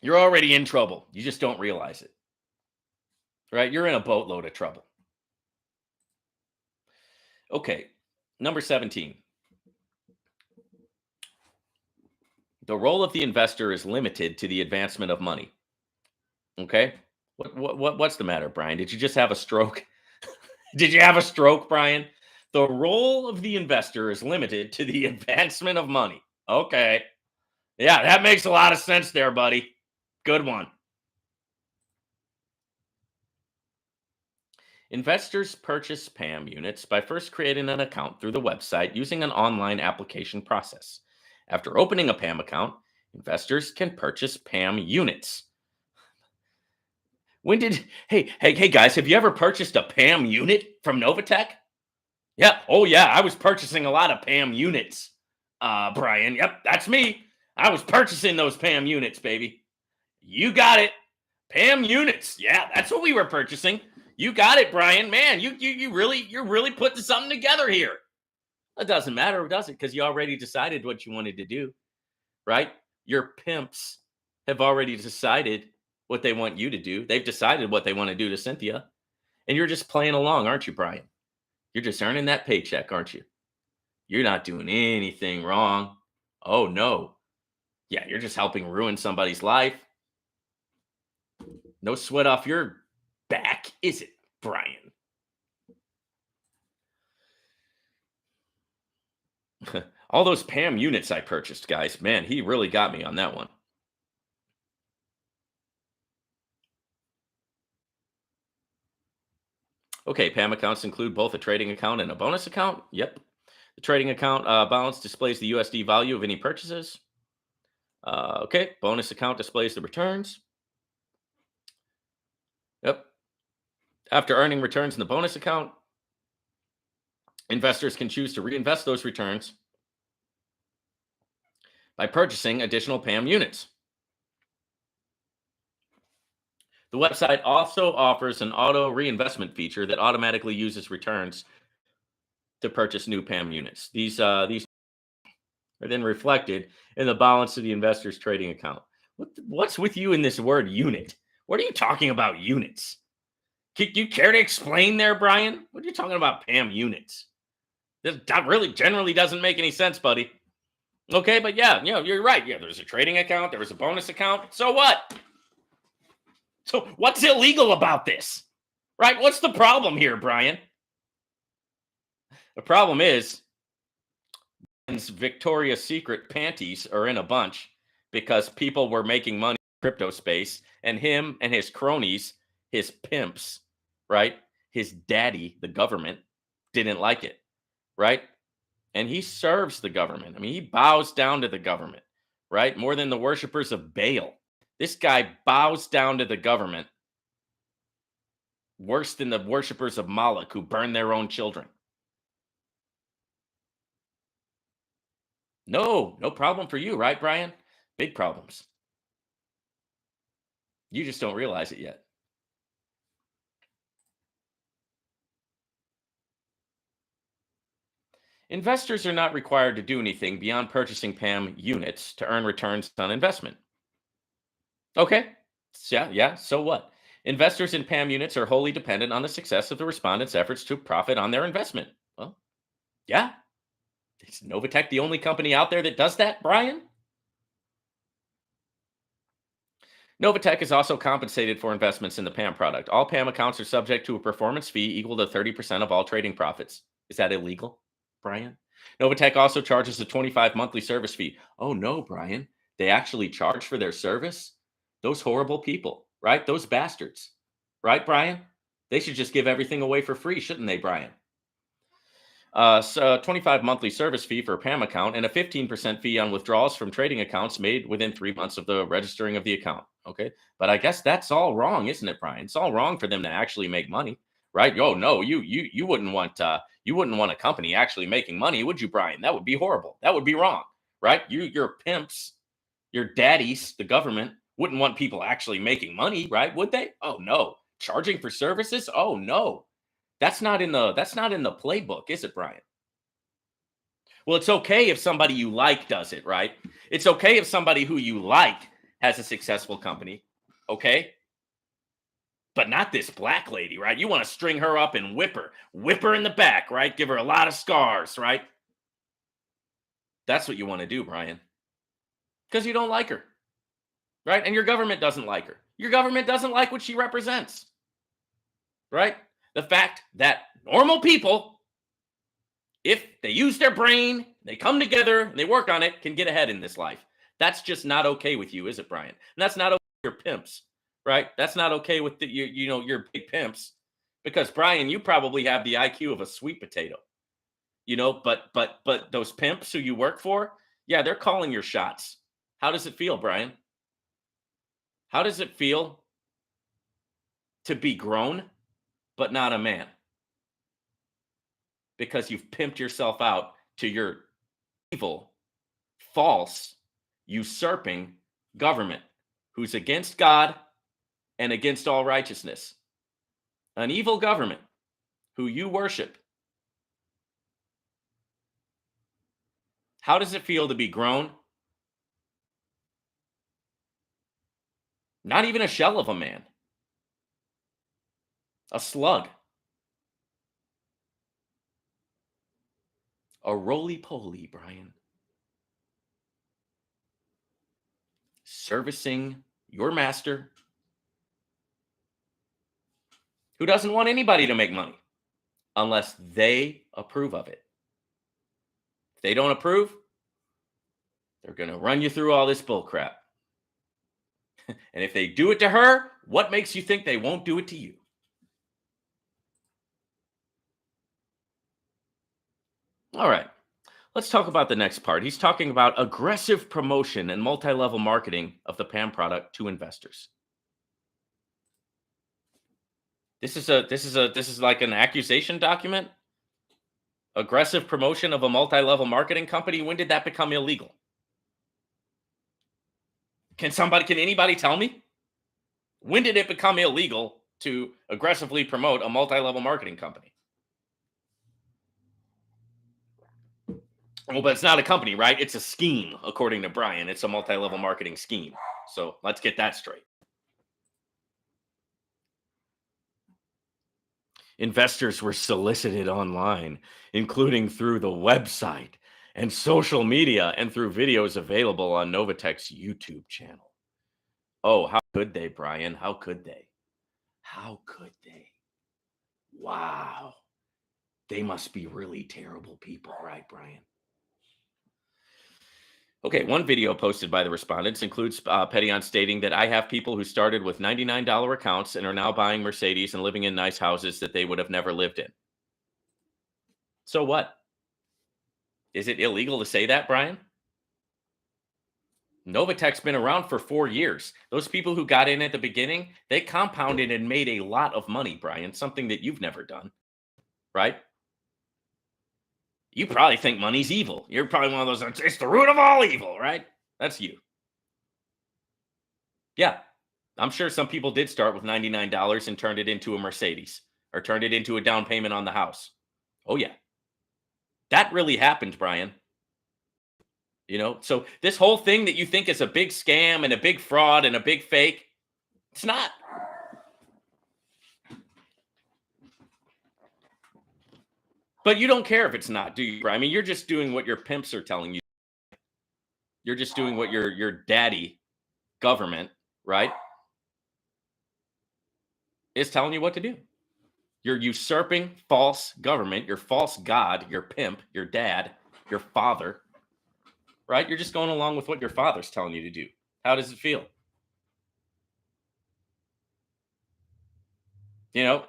You're already in trouble. You just don't realize it, right? You're in a boatload of trouble. Okay, number 17. The role of the investor is limited to the advancement of money. Okay, what's the matter, Brian? Did you just have a stroke? Did you have a stroke, Brian? The role of the investor is limited to the advancement of money. Okay. Yeah, that makes a lot of sense there, buddy. Good one. Investors purchase PAM units by first creating an account through the website using an online application process. After opening a PAM account, investors can purchase PAM units. Hey guys, have you ever purchased a PAM unit from Novatech? Yeah. Oh yeah, I was purchasing a lot of PAM units. Brian. Yep, that's me. I was purchasing those PAM units, baby. You got it. PAM units. Yeah, that's what we were purchasing. You got it, Brian. Man, you're really putting something together here. It doesn't matter, does it? Because you already decided what you wanted to do, right? Your pimps have already decided what they want you to do. They've decided what they want to do to Cynthia. And you're just playing along, aren't you, Brian? You're just earning that paycheck, aren't you? You're not doing anything wrong. Oh, no. Yeah, you're just helping ruin somebody's life. No sweat off your back, is it, Brian? All those PAM units I purchased, guys. Man, he really got me on that one. Okay, PAM accounts include both a trading account and a bonus account. Yep. The trading account balance displays the USD value of any purchases. Okay, bonus account displays the returns. Yep. After earning returns in the bonus account, investors can choose to reinvest those returns by purchasing additional PAM units. The website also offers an auto reinvestment feature that automatically uses returns to purchase new PAM units. These are then reflected in the balance of the investor's trading account. What's with you in this word unit? What are you talking about units? Can you care to explain there, Brian? What are you talking about PAM units? That really generally doesn't make any sense, buddy. Okay, but yeah, you're right. Yeah, there's a trading account, there was a bonus account. So what? So what's illegal about this? Right? What's the problem here, Brian? The problem is Victoria's Secret panties are in a bunch because people were making money in crypto space, and him and his cronies, his pimps, right? His daddy, the government, didn't like it, right? And he serves the government. I mean, he bows down to the government, right? More than the worshipers of Baal. This guy bows down to the government worse than the worshipers of Moloch who burn their own children. No problem for you, right, Brian? Big problems. You just don't realize it yet. Investors are not required to do anything beyond purchasing PAM units to earn returns on investment. Okay. Yeah. So what? Investors in PAM units are wholly dependent on the success of the respondents' efforts to profit on their investment. Well, yeah. Is Novatech the only company out there that does that, Brian? Novatech is also compensated for investments in the PAM product. All PAM accounts are subject to a performance fee equal to 30% of all trading profits. Is that illegal, Brian? Novatech also charges a 25 monthly service fee. Oh no, Brian. They actually charge for their service? Those horrible people, right? Those bastards. Right, Brian? They should just give everything away for free, shouldn't they, Brian? So 25 monthly service fee for a PAM account and a 15% fee on withdrawals from trading accounts made within 3 months of the registering of the account. Okay. But I guess that's all wrong, isn't it, Brian? It's all wrong for them to actually make money, right? Oh no, you wouldn't want a company actually making money, would you, Brian? That would be horrible. That would be wrong, right? Your pimps, your daddies, the government wouldn't want people actually making money, right? Would they? Oh no. Charging for services? Oh no. That's not in the playbook, is it, Brian? Well, it's okay if somebody you like does it, right? It's okay if somebody who you like has a successful company, okay? But not this black lady, right? You want to string her up and whip her in the back, right? Give her a lot of scars, right? That's what you want to do, Brian, because you don't like her, right? And your government doesn't like her. Your government doesn't like what she represents, right? The fact that normal people, if they use their brain, they come together, and they work on it, can get ahead in this life. That's just not okay with you, is it, Brian? And that's not okay with your pimps, right? That's not okay with your big pimps, because Brian, you probably have the IQ of a sweet potato, but those pimps who you work for, yeah, they're calling your shots. How does it feel, Brian? How does it feel to be grown but not a man? Because you've pimped yourself out to your evil, false, usurping government who's against God and against all righteousness. An evil government who you worship. How does it feel to be grown? Not even a shell of a man, a slug, a roly poly, Brian, servicing your master who doesn't want anybody to make money unless they approve of it. If they don't approve, they're going to run you through all this bull crap. And if they do it to her, what makes you think they won't do it to you? All right. Let's talk about the next part. He's talking about aggressive promotion and multi-level marketing of the PAM product to investors. This is like an accusation document. Aggressive promotion of a multi-level marketing company. When did that become illegal? Can anybody tell me? When did it become illegal to aggressively promote a multi-level marketing company? Well, but it's not a company, right? It's a scheme, according to Brian. It's a multi-level marketing scheme. So let's get that straight. Investors were solicited online, including through the website and social media and through videos available on NOVATECH'S YouTube channel. Oh, how could they, Brian? How could they? How could they? Wow. They must be really terrible people, right, Brian? Okay, one video posted by the respondents includes Pettion stating that I have people who started with $99 accounts and are now buying Mercedes and living in nice houses that they would have never lived in. So what? Is it illegal to say that, Brian? NOVATECH's been around for 4 years. Those people who got in at the beginning, they compounded and made a lot of money, Brian, something that you've never done, right? You probably think money's evil. You're probably one of those, it's the root of all evil, right? That's you. Yeah, I'm sure some people did start with $99 and turned it into a Mercedes or turned it into a down payment on the house. Oh, yeah. That really happened, Brian. So this whole thing that you think is a big scam and a big fraud and a big fake, it's not. But you don't care if it's not, do you? I mean, you're just doing what your pimps are telling you. You're just doing what your daddy government, right, is telling you what to do. You're usurping false government, your false god, your pimp, your dad, your father, right? You're just going along with what your father's telling you to do. How does it feel? You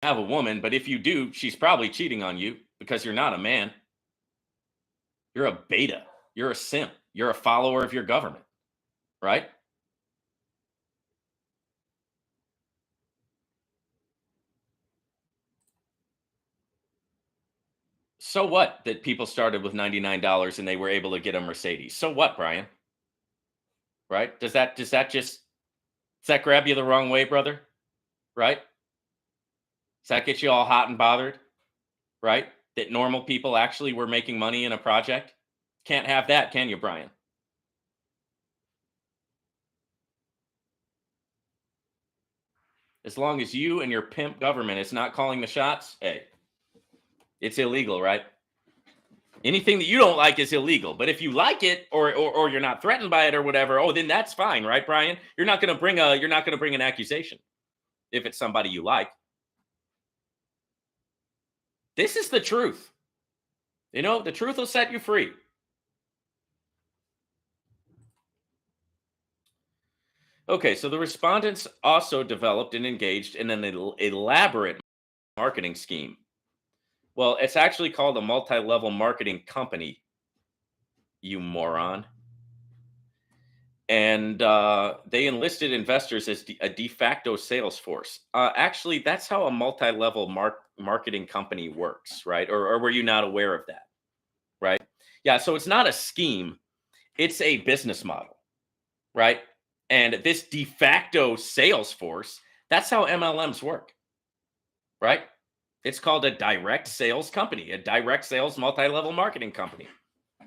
have a woman, but if you do, she's probably cheating on you because you're not a man. You're a beta. You're a simp. You're a follower of your government, right? So what that people started with $99 and they were able to get a Mercedes? So what, Brian? Right? Does that grab you the wrong way, brother? Right? Does that get you all hot and bothered? Right? That normal people actually were making money in a project? Can't have that, can you, Brian? As long as you and your pimp government is not calling the shots, hey, it's illegal, right? Anything that you don't like is illegal. But if you like it or you're not threatened by it or whatever, then that's fine, right, Brian? You're not going to bring an accusation if it's somebody you like. This is the truth. The truth will set you free. Okay, so the respondents also developed and engaged in an elaborate marketing scheme. Well, it's actually called a multi-level marketing company, you moron. And they enlisted investors as a de facto sales force. Actually, that's how a multi-level marketing company works, right? Or were you not aware of that, right? Yeah, so it's not a scheme. It's a business model, right? And this de facto sales force, that's how MLMs work, right? It's called a direct sales company, a direct sales multi-level marketing company,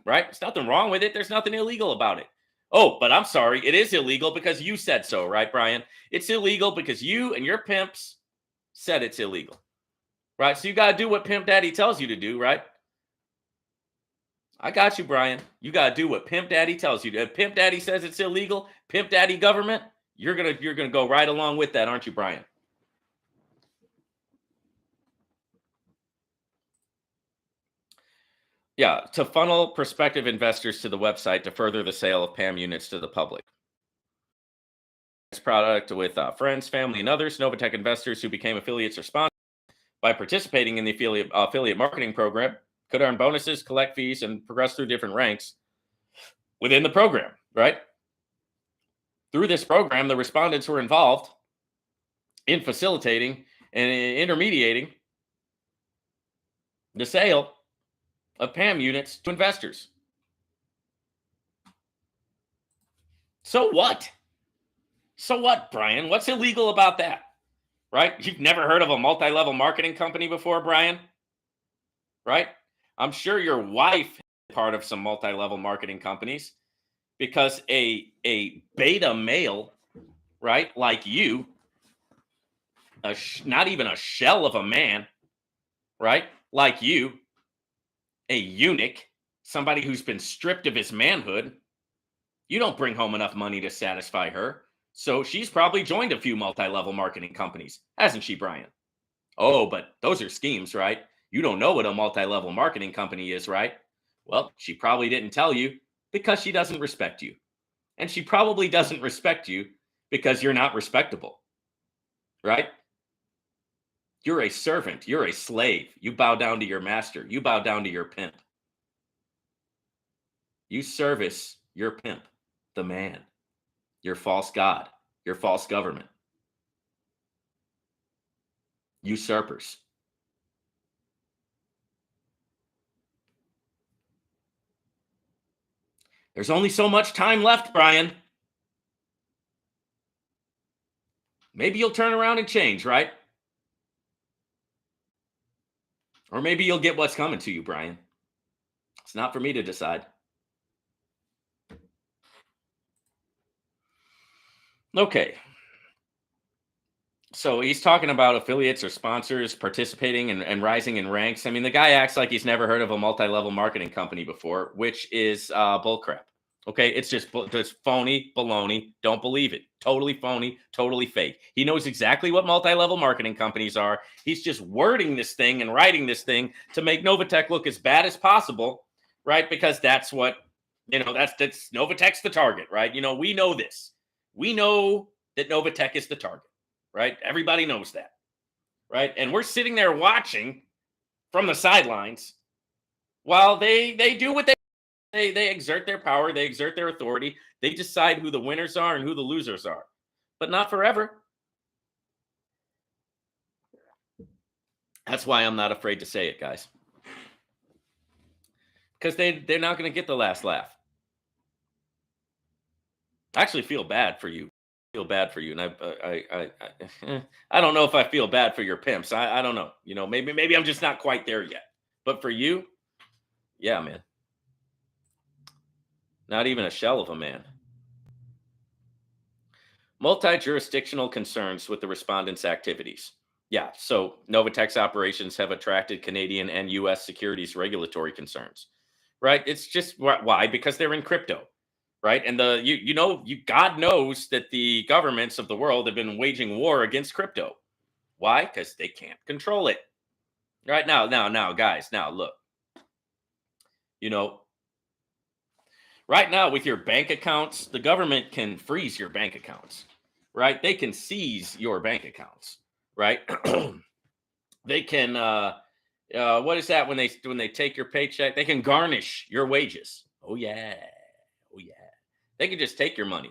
right? There's nothing wrong with it. There's nothing illegal about it. Oh, but I'm sorry. It is illegal because you said so, right, Brian? It's illegal because you and your pimps said it's illegal, right? So you got to do what Pimp Daddy tells you to do, right? I got you, Brian. You got to do what Pimp Daddy tells you to. If Pimp Daddy says it's illegal, Pimp Daddy government, you're going to go right along with that, aren't you, Brian? Yeah, to funnel prospective investors to the website to further the sale of PAM units to the public. This product with friends, family, and others, NOVATECH investors who became affiliates or sponsors by participating in the affiliate marketing program could earn bonuses, collect fees, and progress through different ranks within the program, right? Through this program, the respondents were involved in facilitating and intermediating the sale of PAM units to investors. So what? So what, Brian? What's illegal about that? Right? You've never heard of a multi-level marketing company before, Brian? Right? I'm sure your wife is part of some multi-level marketing companies, because a beta male, right, like you, not even a shell of a man, right, like you, a eunuch, somebody who's been stripped of his manhood, you don't bring home enough money to satisfy her. So she's probably joined a few multi-level marketing companies, hasn't she, Brian? Oh, but those are schemes, right? You don't know what a multi-level marketing company is, right? Well, she probably didn't tell you because she doesn't respect you. And she probably doesn't respect you because you're not respectable, right? You're a servant. You're a slave. You bow down to your master. You bow down to your pimp. You service your pimp, the man, your false god, your false government. Usurpers. There's only so much time left, Brian. Maybe you'll turn around and change, right? Or maybe you'll get what's coming to you, Brian. It's not for me to decide. Okay. So he's talking about affiliates or sponsors participating and rising in ranks. I mean, the guy acts like he's never heard of a multi-level marketing company before, which is bullcrap. Okay, it's just phony baloney. Don't believe it. Totally phony, totally fake. He knows exactly what multi-level marketing companies are. He's just wording this thing and writing this thing to make Novatech look as bad as possible, right? Because that's what, that's Novatech's the target, right? We know this. We know that Novatech is the target, right? Everybody knows that, right? And we're sitting there watching from the sidelines while they do what they exert their power, they exert their authority, they decide who the winners are and who the losers are, but not forever. That's why I'm not afraid to say it, guys, because they're not going to get the last laugh. I actually feel bad for you. And I don't know if I feel bad for your pimps. I don't know. Maybe I'm just not quite there yet. But for you, yeah, man. Not even a shell of a man. Multi-jurisdictional concerns with the respondents' activities. Yeah, so Novatech's operations have attracted Canadian and U.S. securities regulatory concerns, right? It's just why? Because they're in crypto, right? And God knows that the governments of the world have been waging war against crypto. Why? Because they can't control it. Right now, guys, now look, right now with your bank accounts, the government can freeze your bank accounts, right? They can seize your bank accounts, right? They can, what is that when they take your paycheck? They can garnish your wages. Oh yeah. They can just take your money.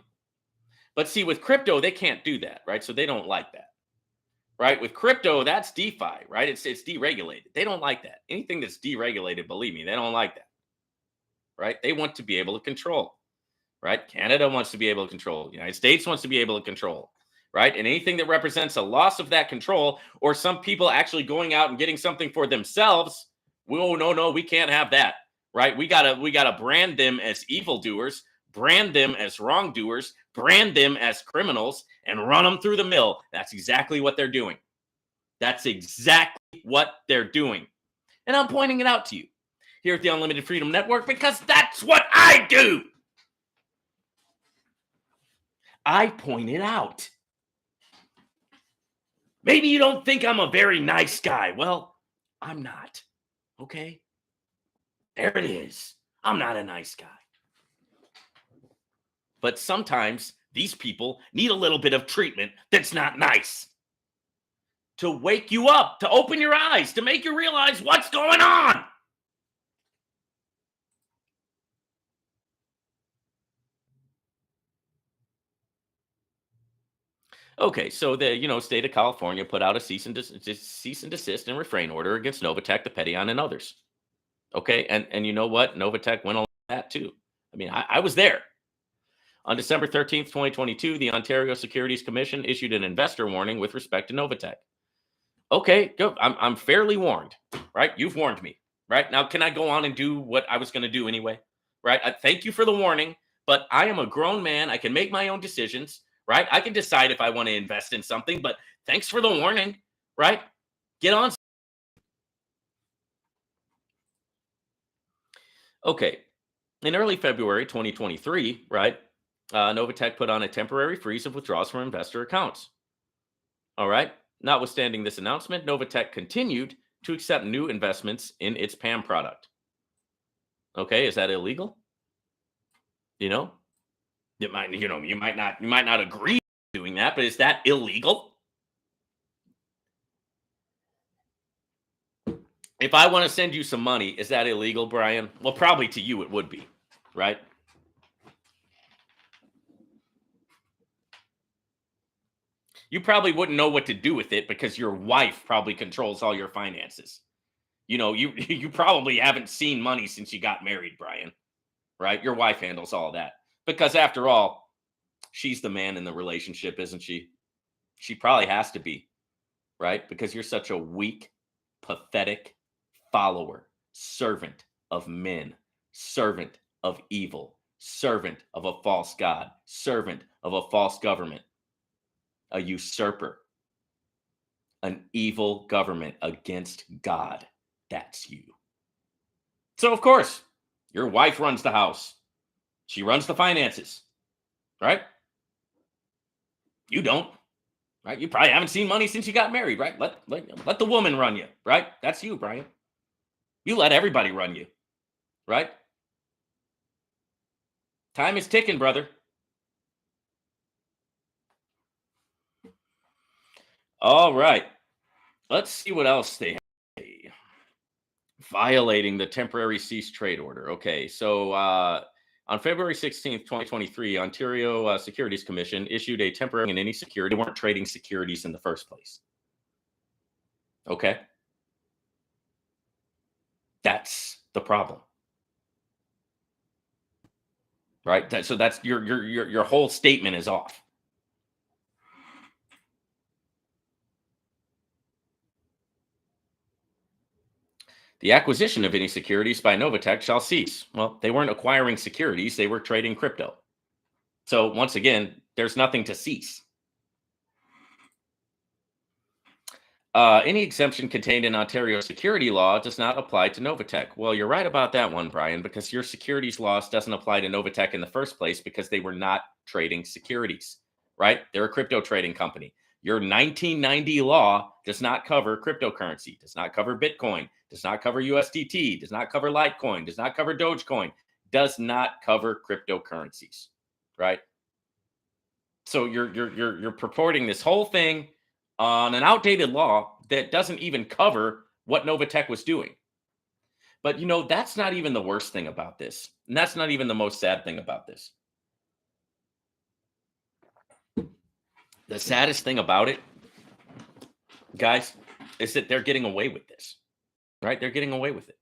But see, with crypto, they can't do that, right? So they don't like that. Right? With crypto, that's DeFi, right? It's deregulated. They don't like that. Anything that's deregulated, believe me, they don't like that. Right? They want to be able to control. Right? Canada wants to be able to control. The United States wants to be able to control. Right? And anything that represents a loss of that control, or some people actually going out and getting something for themselves, no, we can't have that. Right? We gotta brand them as evildoers, brand them as wrongdoers, brand them as criminals, and run them through the mill. That's exactly what they're doing. That's exactly what they're doing. And I'm pointing it out to you here at the Unlimited Freedom Network because that's what I do. I point it out. Maybe you don't think I'm a very nice guy. Well, I'm not. Okay? There it is. I'm not a nice guy. But sometimes these people need a little bit of treatment that's not nice. to wake you up, to open your eyes, to make you realize what's going on. Okay, so the state of California put out a cease and desist and refrain order against Novatech, the Petion, and others. Okay, and you know what? Novatech went along with that too. I mean, I was there. On December 13th, 2022, the Ontario Securities Commission issued an investor warning with respect to Novatech. Okay, good. I'm fairly warned, right? You've warned me, right? Now, can I go on and do what I was going to do anyway, right? Thank you for the warning, but I am a grown man. I can make my own decisions, right? I can decide if I want to invest in something, but thanks for the warning, right? Get on. Okay, in early February 2023, right? Novatech put on a temporary freeze of withdrawals from investor accounts. All right. Notwithstanding this announcement, Novatech continued to accept new investments in its PAM product. Okay, is that illegal? You know, you might not agree with doing that, but is that illegal? If I want to send you some money, is that illegal, Brian? Well, probably to you it would be, right? You probably wouldn't know what to do with it because your wife probably controls all your finances. You probably haven't seen money since you got married, Brian, right? Your wife handles all that because after all, she's the man in the relationship, isn't she? She probably has to be, right? Because you're such a weak, pathetic follower, servant of men, servant of evil, servant of a false god, servant of a false government, a usurper, an evil government against God. That's you. So, of course, your wife runs the house. She runs the finances, right? You don't, right? You probably haven't seen money since you got married, right? Let the woman run you, right? That's you, Brian. You let everybody run you, right? Time is ticking, brother. All right. Let's see what else they have. Violating the temporary cease trade order. Okay. So on February 16th, 2023, Ontario Securities Commission issued a temporary in any security. They weren't trading securities in the first place. Okay. That's the problem. Right? So that's your whole statement is off. The acquisition of any securities by Novatech shall cease. Well, they weren't acquiring securities, they were trading crypto. So once again, there's nothing to cease. Any exemption contained in Ontario security law does not apply to Novatech. Well, you're right about that one, Brian, because your securities laws doesn't apply to Novatech in the first place because they were not trading securities, right? They're a crypto trading company. Your 1990 law does not cover cryptocurrency, does not cover Bitcoin, does not cover USDT, does not cover Litecoin, does not cover Dogecoin, does not cover cryptocurrencies, right? So you're purporting this whole thing on an outdated law that doesn't even cover what Novatech was doing. But that's not even the worst thing about this. And that's not even the most sad thing about this. The saddest thing about it, guys, is that they're getting away with this. Right? They're getting away with it.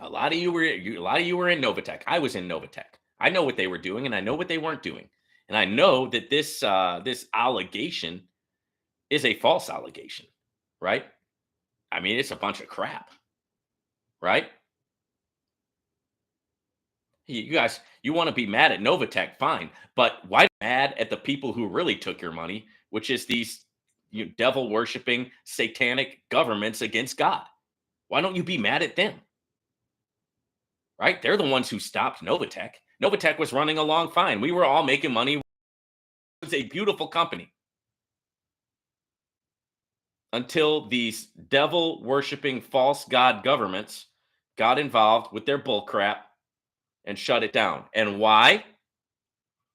A lot of you were in Novatech. I was in Novatech. I know what they were doing and I know what they weren't doing. And I know that this allegation is a false allegation, right? I mean, it's a bunch of crap, right? You guys, you want to be mad at Novatech, fine, but why mad at the people who really took your money, which is these devil worshiping satanic governments against God? Why don't you be mad at them? Right? They're the ones who stopped Novatech. Novatech was running along fine. We were all making money. It was a beautiful company. Until these devil worshiping false god governments got involved with their bullcrap and shut it down. And why?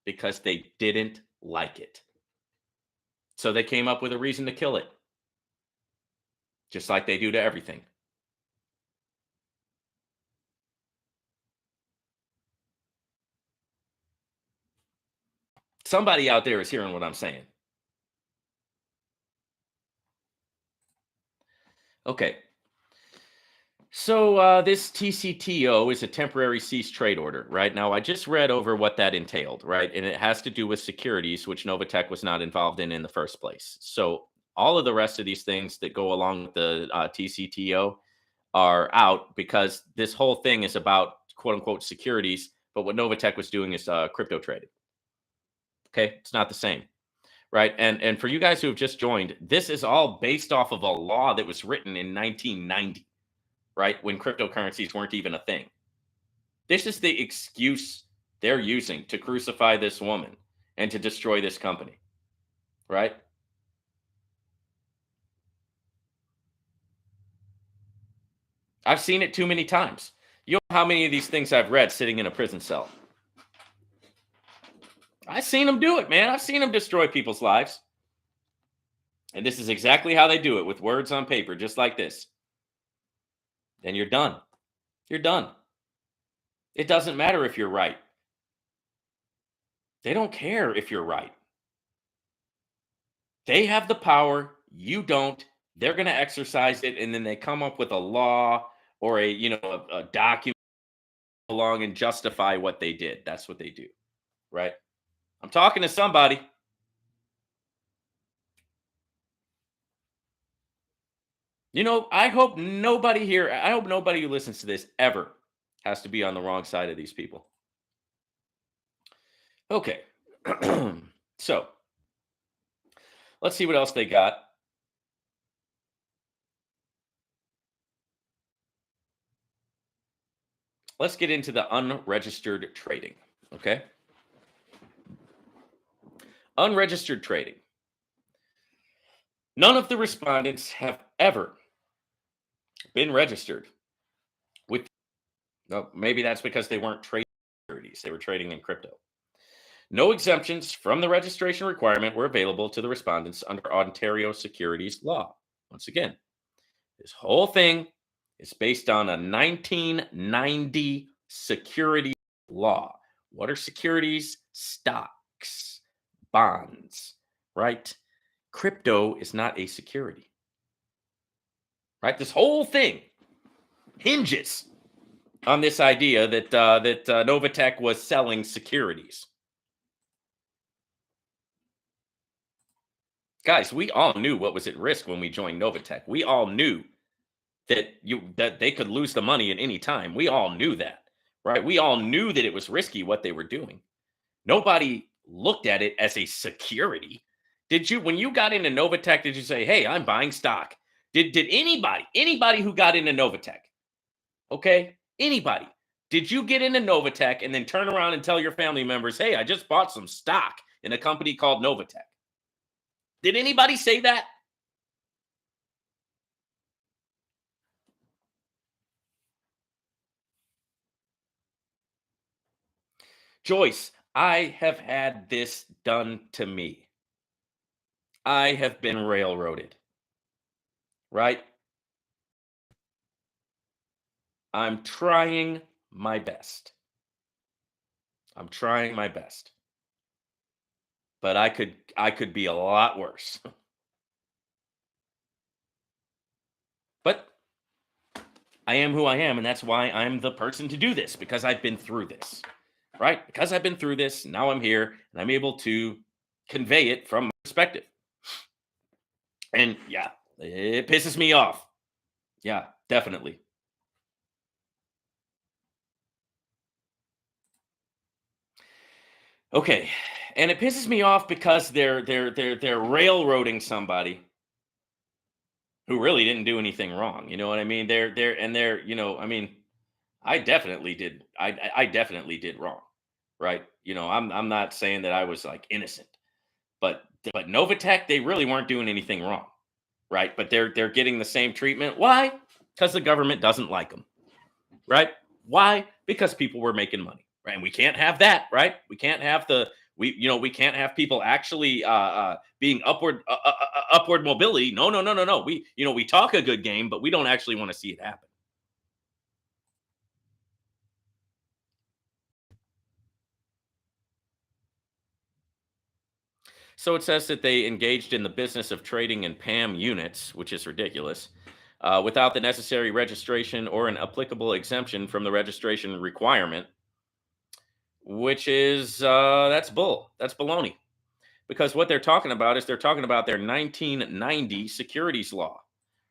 Because they didn't like it. So they came up with a reason to kill it, just like they do to everything. Somebody out there is hearing what I'm saying. Okay. So this TCTO is a temporary cease trade order, right? Now, I just read over what that entailed, right? And it has to do with securities, which Novatech was not involved in the first place. So all of the rest of these things that go along with the TCTO are out because this whole thing is about quote unquote securities. But what Novatech was doing is crypto trading. Okay, it's not the same, right? And for you guys who have just joined, this is all based off of a law that was written in 1990, right? When cryptocurrencies weren't even a thing. This is the excuse they're using to crucify this woman and to destroy this company, right? I've seen it too many times. You know how many of these things I've read sitting in a prison cell? I've seen them do it, man. I've seen them destroy people's lives. And this is exactly how they do it, with words on paper, just like this. Then you're done. You're done. It doesn't matter if you're right. They don't care if you're right. They have the power. You don't. They're going to exercise it. And then they come up with a law or a document along and justify what they did. That's what they do. Right. I'm talking to somebody. I hope nobody who listens to this ever has to be on the wrong side of these people. Okay. So let's see what else they got. Let's get into the unregistered trading. Okay. Unregistered trading. None of the respondents have ever been registered with. No, maybe that's because they weren't trading securities. They were trading in crypto. No exemptions from the registration requirement were available to the respondents under Ontario securities law. Once again, this whole thing is based on a 1990 security law. What are securities? Stocks, bonds, right? Crypto is not a security, right? This whole thing hinges on this idea that Novatech was selling securities. Guys, we all knew what was at risk when we joined Novatech. We all knew that they could lose the money at any time. We all knew that, right? We all knew that it was risky what they were doing. Nobody looked at it as a security. Did you, when you got into Novatech, did you say, "Hey, I'm buying stock"? Did anybody who got into Novatech, okay, anybody, did you get into Novatech and then turn around and tell your family members, "Hey, I just bought some stock in a company called Novatech"? Did anybody say that? Joyce, I have had this done to me. I have been railroaded, right? I'm trying my best. I'm trying my best. But I could be a lot worse. But I am who I am, and that's why I'm the person to do this, because I've been through this. Right? Because I've been through this, now I'm here and I'm able to convey it from my perspective. And yeah, it pisses me off. Yeah, definitely. Okay. And it pisses me off because they're railroading somebody who really didn't do anything wrong. You know what I mean? I mean, I definitely did. I definitely did wrong. Right? I'm not saying that I was like innocent, but Novatech, they really weren't doing anything wrong. Right? But they're getting the same treatment. Why? Because the government doesn't like them. Right? Why? Because people were making money. Right? And we can't have that, right? We can't have We can't have people actually being upward mobility. No, no, no, no, no. We talk a good game, but we don't actually want to see it happen. So it says that they engaged in the business of trading in PAM units, which is ridiculous, without the necessary registration or an applicable exemption from the registration requirement, which is that's bull. That's baloney. Because what they're talking about is they're talking about their 1990 securities law,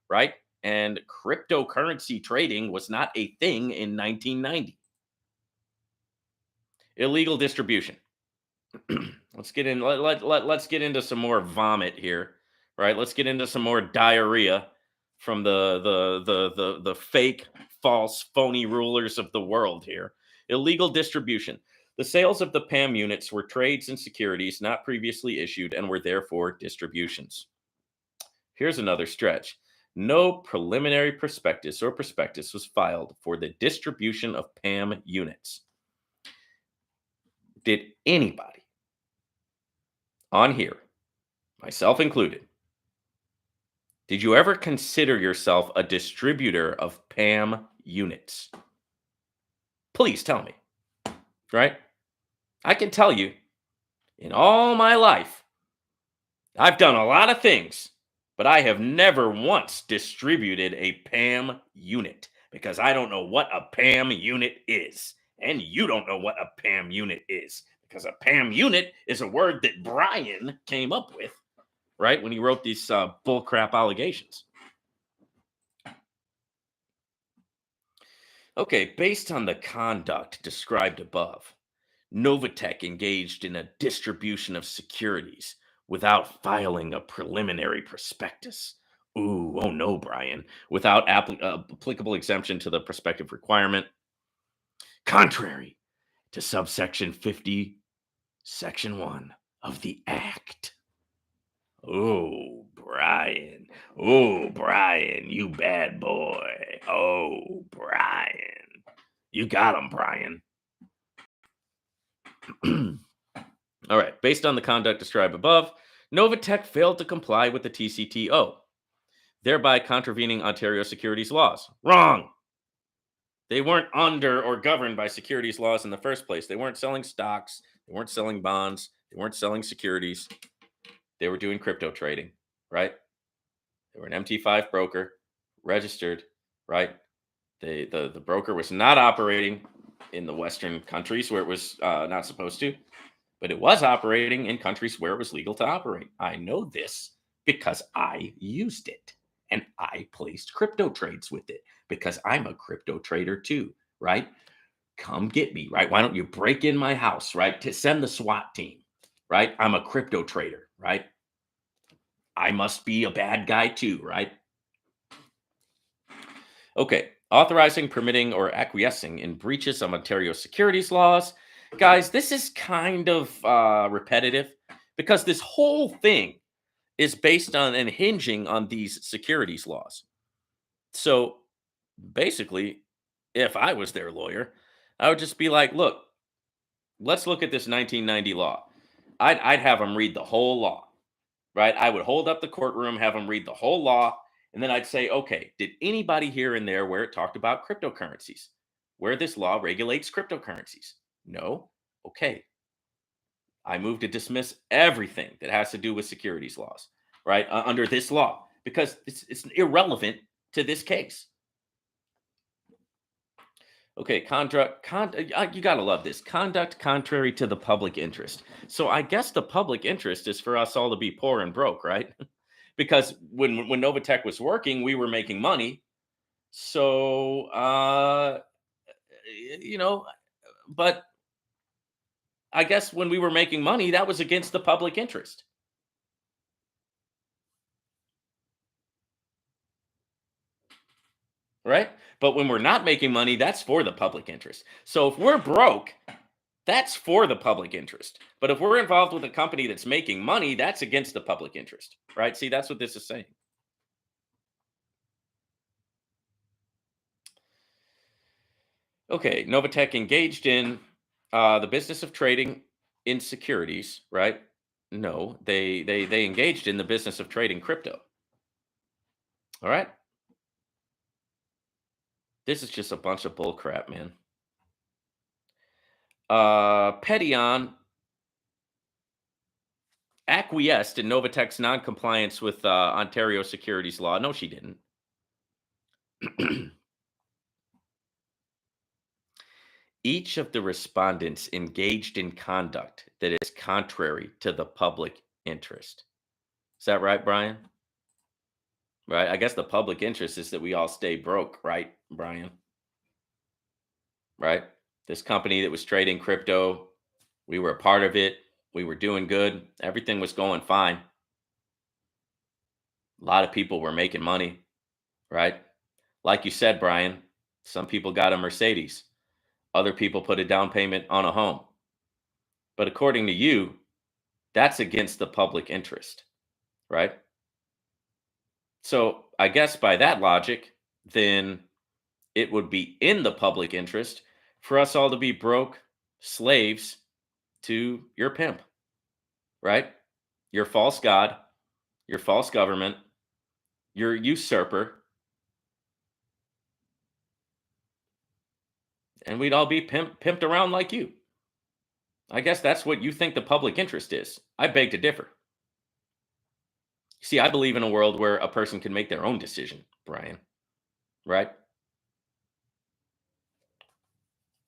right? And cryptocurrency trading was not a thing in 1990. Illegal distribution. Let's get in. Let's get into some more vomit here, right? Let's get into some more diarrhea from the fake, false, phony rulers of the world here. Illegal distribution. The sales of the PAM units were trades and securities not previously issued and were therefore distributions. Here's another stretch. No preliminary prospectus was filed for the distribution of PAM units. Did anybody on here, myself included, did you ever consider yourself a distributor of PAM units? Please tell me, right? I can tell you, in all my life, I've done a lot of things, but I have never once distributed a PAM unit because I don't know what a PAM unit is. And you don't know what a PAM unit is because a PAM unit is a word that Brian came up with, right? When he wrote these bullcrap allegations. Okay, based on the conduct described above, Novatech engaged in a distribution of securities without filing a preliminary prospectus. Ooh, oh no, Brian. Without applicable exemption to the prospective requirement, contrary to subsection 50, section 1 of the Act. Oh, Brian. Oh, Brian, you bad boy. Oh, Brian. You got him, Brian. All right. Based on the conduct described above, Novatech failed to comply with the TCTO, thereby contravening Ontario securities laws. Wrong. They weren't under or governed by securities laws in the first place. They weren't selling stocks. They weren't selling bonds. They weren't selling securities. They were doing crypto trading, right? They were an MT5 broker, registered, right? The broker was not operating in the Western countries where it was not supposed to, but it was operating in countries where it was legal to operate. I know this because I used it and I placed crypto trades with it because I'm a crypto trader too, right? Come get me, right? Why don't you break in my house, right? To send the SWAT team, right? I'm a crypto trader, right? I must be a bad guy too, right? Okay. Authorizing, permitting, or acquiescing in breaches of Ontario securities laws. Guys, this is kind of repetitive because this whole thing is based on and hinging on these securities laws. So basically, if I was their lawyer, I would just be like, look, let's look at this 1990 law. I'd have them read the whole law, right? I would hold up the courtroom, have them read the whole law, and then I'd say, okay, did anybody here and there where it talked about cryptocurrencies, where this law regulates cryptocurrencies? No. Okay. I move to dismiss everything that has to do with securities laws, right? Under this law, because it's irrelevant to this case. Okay, you gotta love this. Conduct contrary to the public interest. So I guess the public interest is for us all to be poor and broke, right? Because when Novatech was working, we were making money. So you know, but I guess when we were making money, that was against the public interest, right? But when we're not making money, that's for the public interest. So if we're broke, that's for the public interest. But if we're involved with a company that's making money, that's against the public interest, right? See, that's what this is saying. Okay, Novatech engaged in the business of trading in securities, right? No, they engaged in the business of trading crypto. All right. This is just a bunch of bull crap, man. Petion acquiesced in Novatech's non-compliance with Ontario securities law. No, she didn't. Each of the respondents engaged in conduct that is contrary to the public interest. Is that right, Brian? Right. I guess the public interest is that we all stay broke, right, Brian? Right. This company that was trading crypto, we were a part of it. We were doing good. Everything was going fine. A lot of people were making money, right? Like you said, Brian, some people got a Mercedes. Other people put a down payment on a home. But according to you, that's against the public interest, right? So I guess by that logic, then it would be in the public interest for us all to be broke slaves to your pimp, right? Your false god, your false government, your usurper, and we'd all be pimped around like you. I guess that's what you think the public interest is. I beg to differ. See, I believe in a world where a person can make their own decision, Brian, right?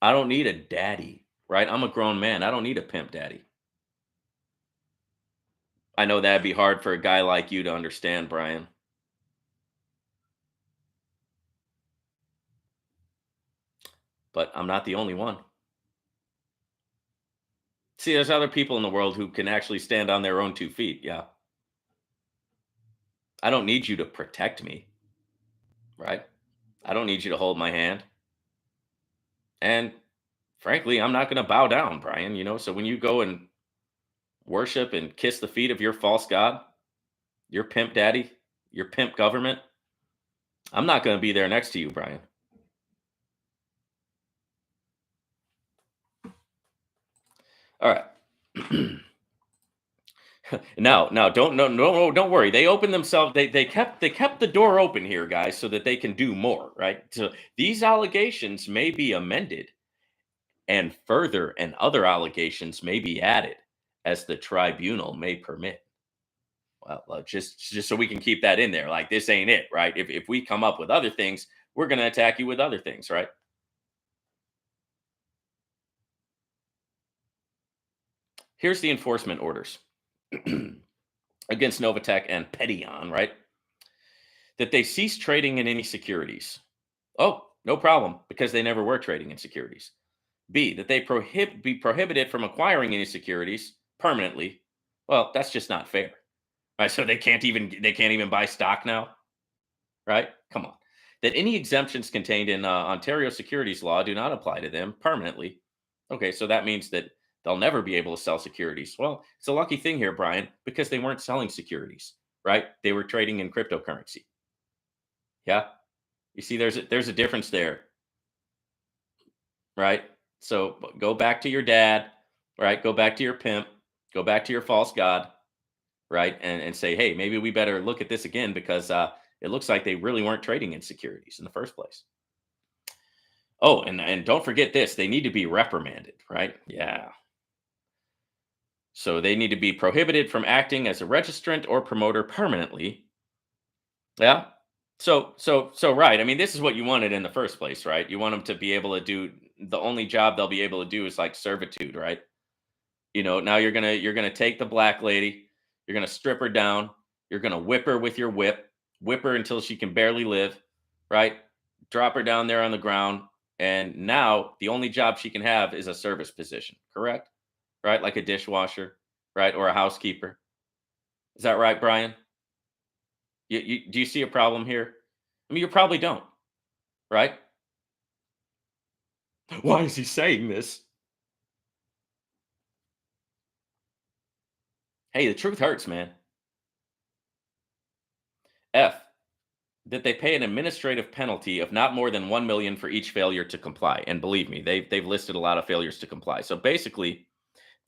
I don't need a daddy, right? I'm a grown man. I don't need a pimp daddy. I know that'd be hard for a guy like you to understand, Brian, but I'm not the only one. See, there's other people in the world who can actually stand on their own 2 feet. Yeah. I don't need you to protect me, right? I don't need you to hold my hand. And frankly, I'm not going to bow down, Brian, So when you go and worship and kiss the feet of your false god, your pimp daddy, your pimp government, I'm not going to be there next to you, Brian. All right. Now, don't no, don't worry. They opened themselves. They kept the door open here, guys, so that they can do more. Right. So these allegations may be amended, and further and other allegations may be added as the tribunal may permit. Well, just so we can keep that in there. Like this ain't it, right? If we come up with other things, we're going to attack you with other things, right? Here's the enforcement orders against Novatech and Petion, right? That they cease trading in any securities. Oh, no problem, because they never were trading in securities. B, that they be prohibited from acquiring any securities permanently. Well, that's just not fair. Right? So they can't even buy stock now, right? Come on. That any exemptions contained in Ontario securities law do not apply to them permanently. Okay, so that means that they'll never be able to sell securities. Well, it's a lucky thing here, Brian, because they weren't selling securities, right? They were trading in cryptocurrency. Yeah. You see, there's a difference there, right? So go back to your dad, right? Go back to your pimp, go back to your false god, right? And say, hey, maybe we better look at this again because it looks like they really weren't trading in securities in the first place. Oh, and don't forget this: they need to be reprimanded, right? Yeah. So they need to be prohibited from acting as a registrant or promoter permanently. Yeah. So right. I mean, this is what you wanted in the first place, right? You want them to be able to do the only job they'll be able to do is like servitude, right? Now you're gonna take the black lady, you're gonna strip her down, you're gonna whip her with your whip her until she can barely live, right? Drop her down there on the ground, and now the only job she can have is a service position, correct? Right, like a dishwasher, right, or a housekeeper. Is that right, Brian? Do you see a problem here? I mean, you probably don't, right? Why is he saying this? Hey, the truth hurts, man. F, that they pay an administrative penalty of not more than 1 million for each failure to comply. And believe me, they've listed a lot of failures to comply. So basically,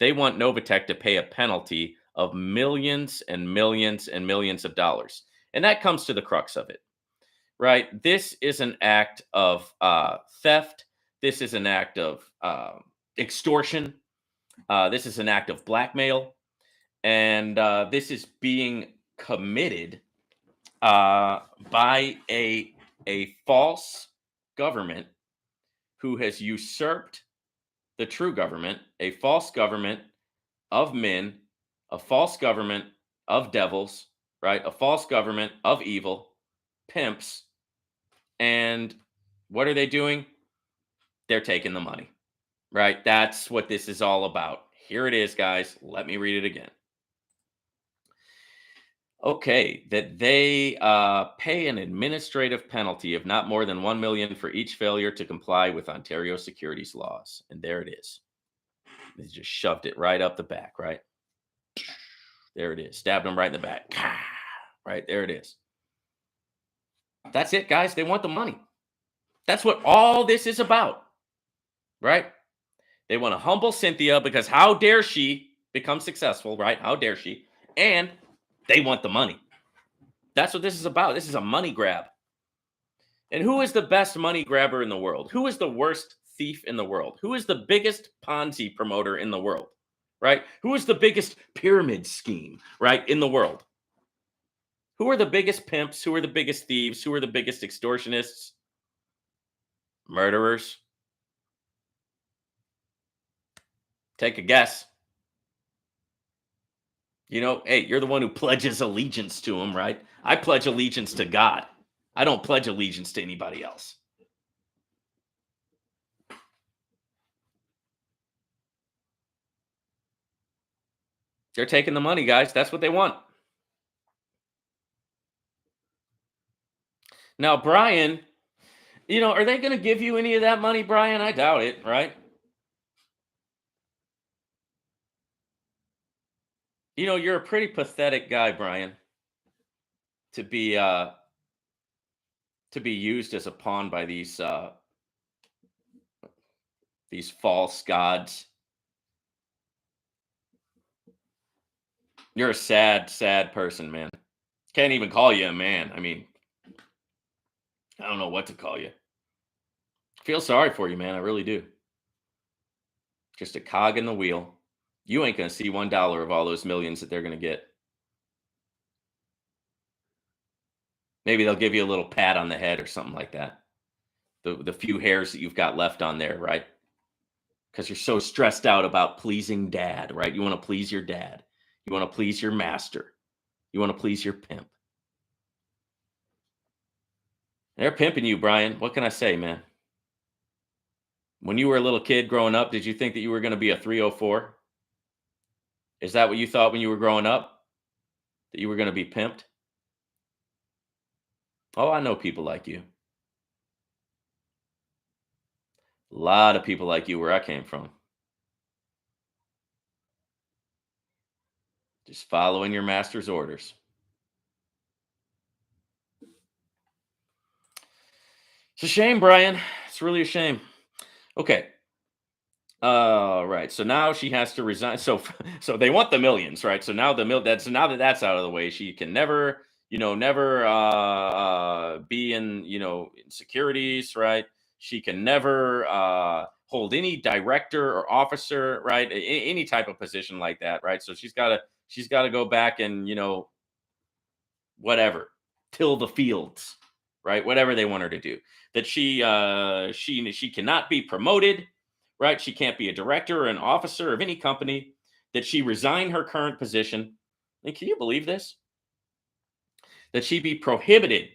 They want Novatech to pay a penalty of millions and millions and millions of dollars. And that comes to the crux of it, right? This is an act of theft. This is an act of extortion. This is an act of blackmail. And this is being committed by a false government who has usurped the true government, a false government of men, a false government of devils, right? A false government of evil, pimps. And what are they doing? They're taking the money, right? That's what this is all about. Here it is, guys. Let me read it again. Okay, that they pay an administrative penalty of not more than 1 million for each failure to comply with Ontario securities laws. And there it is. They just shoved it right up the back, right? There it is. Stabbed them right in the back. Right there it is. That's it, guys. They want the money. That's what all this is about, right? They want to humble Cynthia because how dare she become successful, right? How dare she? And they want the money. That's what this is about. This is a money grab. And who is the best money grabber in the world? Who is the worst thief in the world? Who is the biggest Ponzi promoter in the world? Right? Who is the biggest pyramid scheme, right, in the world? Who are the biggest pimps? Who are the biggest thieves? Who are the biggest extortionists? Murderers? Take a guess. You know, hey, you're the one who pledges allegiance to him, right? I pledge allegiance to God. I don't pledge allegiance to anybody else. They're taking the money, guys. That's what they want. Now, Brian, you know, are they going to give you any of that money, Brian? I doubt it, right? You know, you're a pretty pathetic guy, Brian, to be used as a pawn by these false gods. You're a sad, sad person, man. Can't even call you a man. I mean, I don't know what to call you. Feel sorry for you, man. I really do. Just a cog in the wheel. You ain't going to see $1 of all those millions that they're going to get. Maybe they'll give you a little pat on the head or something like that. The few hairs that you've got left on there, right? Because you're so stressed out about pleasing dad, right? You want to please your dad. You want to please your master. You want to please your pimp. They're pimping you, Brian. What can I say, man? When you were a little kid growing up, did you think that you were going to be a 304? Is that what you thought when you were growing up? That you were going to be pimped? Oh, I know people like you. A lot of people like you where I came from. Just following your master's orders. It's a shame, Brian. It's really a shame. Okay. Right. So now she has to resign. So they want the millions, right? So now now that that's out of the way, she can never, never be in, in securities, right? She can never hold any director or officer, right? Any type of position like that, right? So she's got to go back and, whatever, till the fields, right? Whatever they want her to do. That she cannot be promoted, right? She can't be a director or an officer of any company. That she resign her current position. And can you believe this? That she be prohibited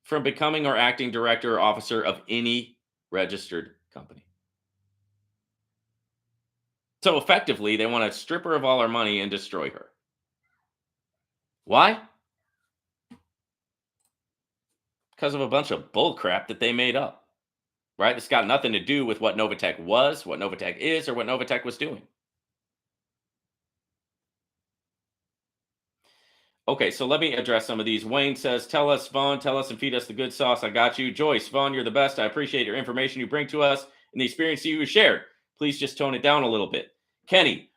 from becoming or acting director or officer of any registered company. So effectively, they want to strip her of all her money and destroy her. Why? Because of a bunch of bull crap that they made up, right? It's got nothing to do with what Novatech was, what Novatech is, or what Novatech was doing. Okay, so let me address some of these. Wayne says, tell us, Vaughn, tell us and feed us the good sauce. I got you. Joyce, Vaughn, you're the best. I appreciate your information you bring to us and the experience you shared. Please just tone it down a little bit. Kenny,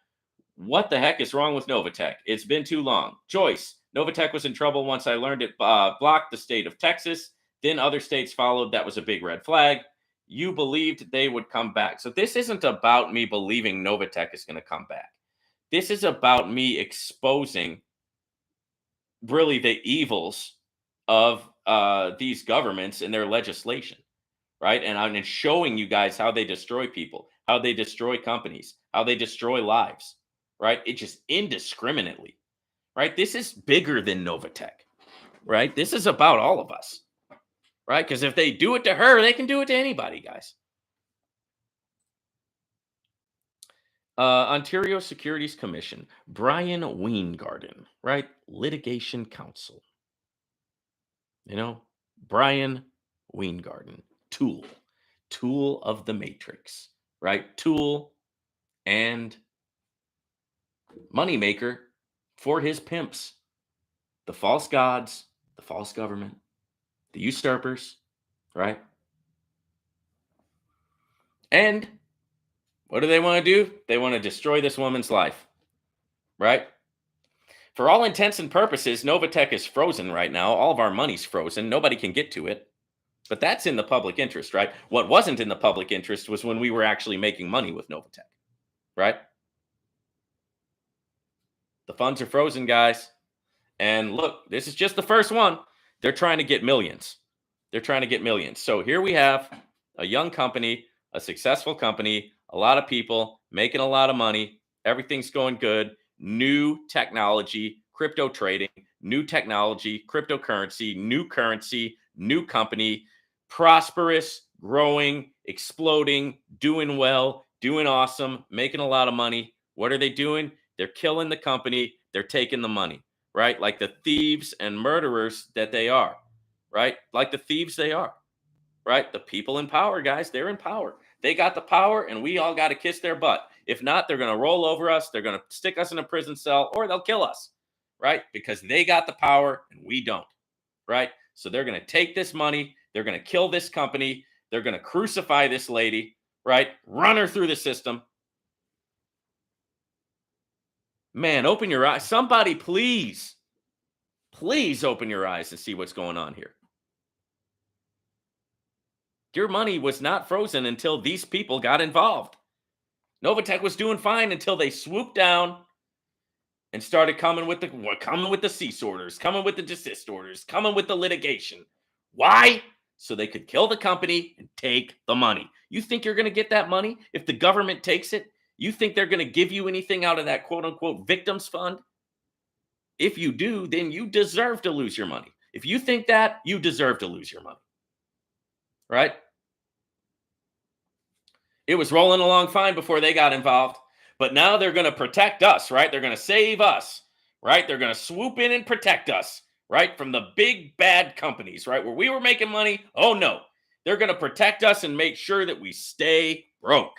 What the heck is wrong with Novatech? It's been too long. Joyce, Novatech was in trouble once I learned it blocked the state of Texas. Then other states followed. That was a big red flag. You believed they would come back. So this isn't about me believing Novatech is going to come back. This is about me exposing really the evils of these governments and their legislation, right? And I'm showing you guys how they destroy people, how they destroy companies, how they destroy lives, right? It just indiscriminately, right? This is bigger than Novatech, right? This is about all of us, right? Because if they do it to her, they can do it to anybody, guys. Ontario Securities Commission, Brian Weingarten, right? Litigation counsel. You know, Brian Weingarten, tool of the Matrix, right? Tool and moneymaker for his pimps, the false gods, the false government, the usurpers, right? And what do they want to do? They want to destroy this woman's life, right? For all intents and purposes, Novatech is frozen right now. All of our money's frozen. Nobody can get to it. But that's in the public interest, right? What wasn't in the public interest was when we were actually making money with Novatech, right? The funds are frozen, guys. And look, this is just the first one. They're trying to get millions. They're trying to get millions. So here we have a young company, a successful company, a lot of people making a lot of money. Everything's going good. New technology, crypto trading, new technology, cryptocurrency, new company, prosperous, growing, exploding, doing well, doing awesome, making a lot of money. What are they doing? They're killing the company. They're taking the money, right? Like the thieves and murderers that they are, right? Like the thieves they are, right? The people in power, guys, they're in power. They got the power, and we all got to kiss their butt. If not, they're going to roll over us. They're going to stick us in a prison cell, or they'll kill us, right? Because they got the power and we don't, right? So they're going to take this money. They're going to kill this company. They're going to crucify this lady, right? Run her through the system. Man, open your eyes. Somebody, please open your eyes and see what's going on here. Your money was not frozen until these people got involved. Novatech was doing fine until they swooped down and started coming with the cease orders, coming with the desist orders, coming with the litigation. Why? So they could kill the company and take the money. You think you're going to get that money if the government takes it? You think they're going to give you anything out of that quote unquote victims fund? If you do, then you deserve to lose your money. If you think that, you deserve to lose your money. Right? It was rolling along fine before they got involved, but now they're going to protect us, right? They're going to save us, right? They're going to swoop in and protect us, right? From the big bad companies, right? Where we were making money. Oh no, they're going to protect us and make sure that we stay broke.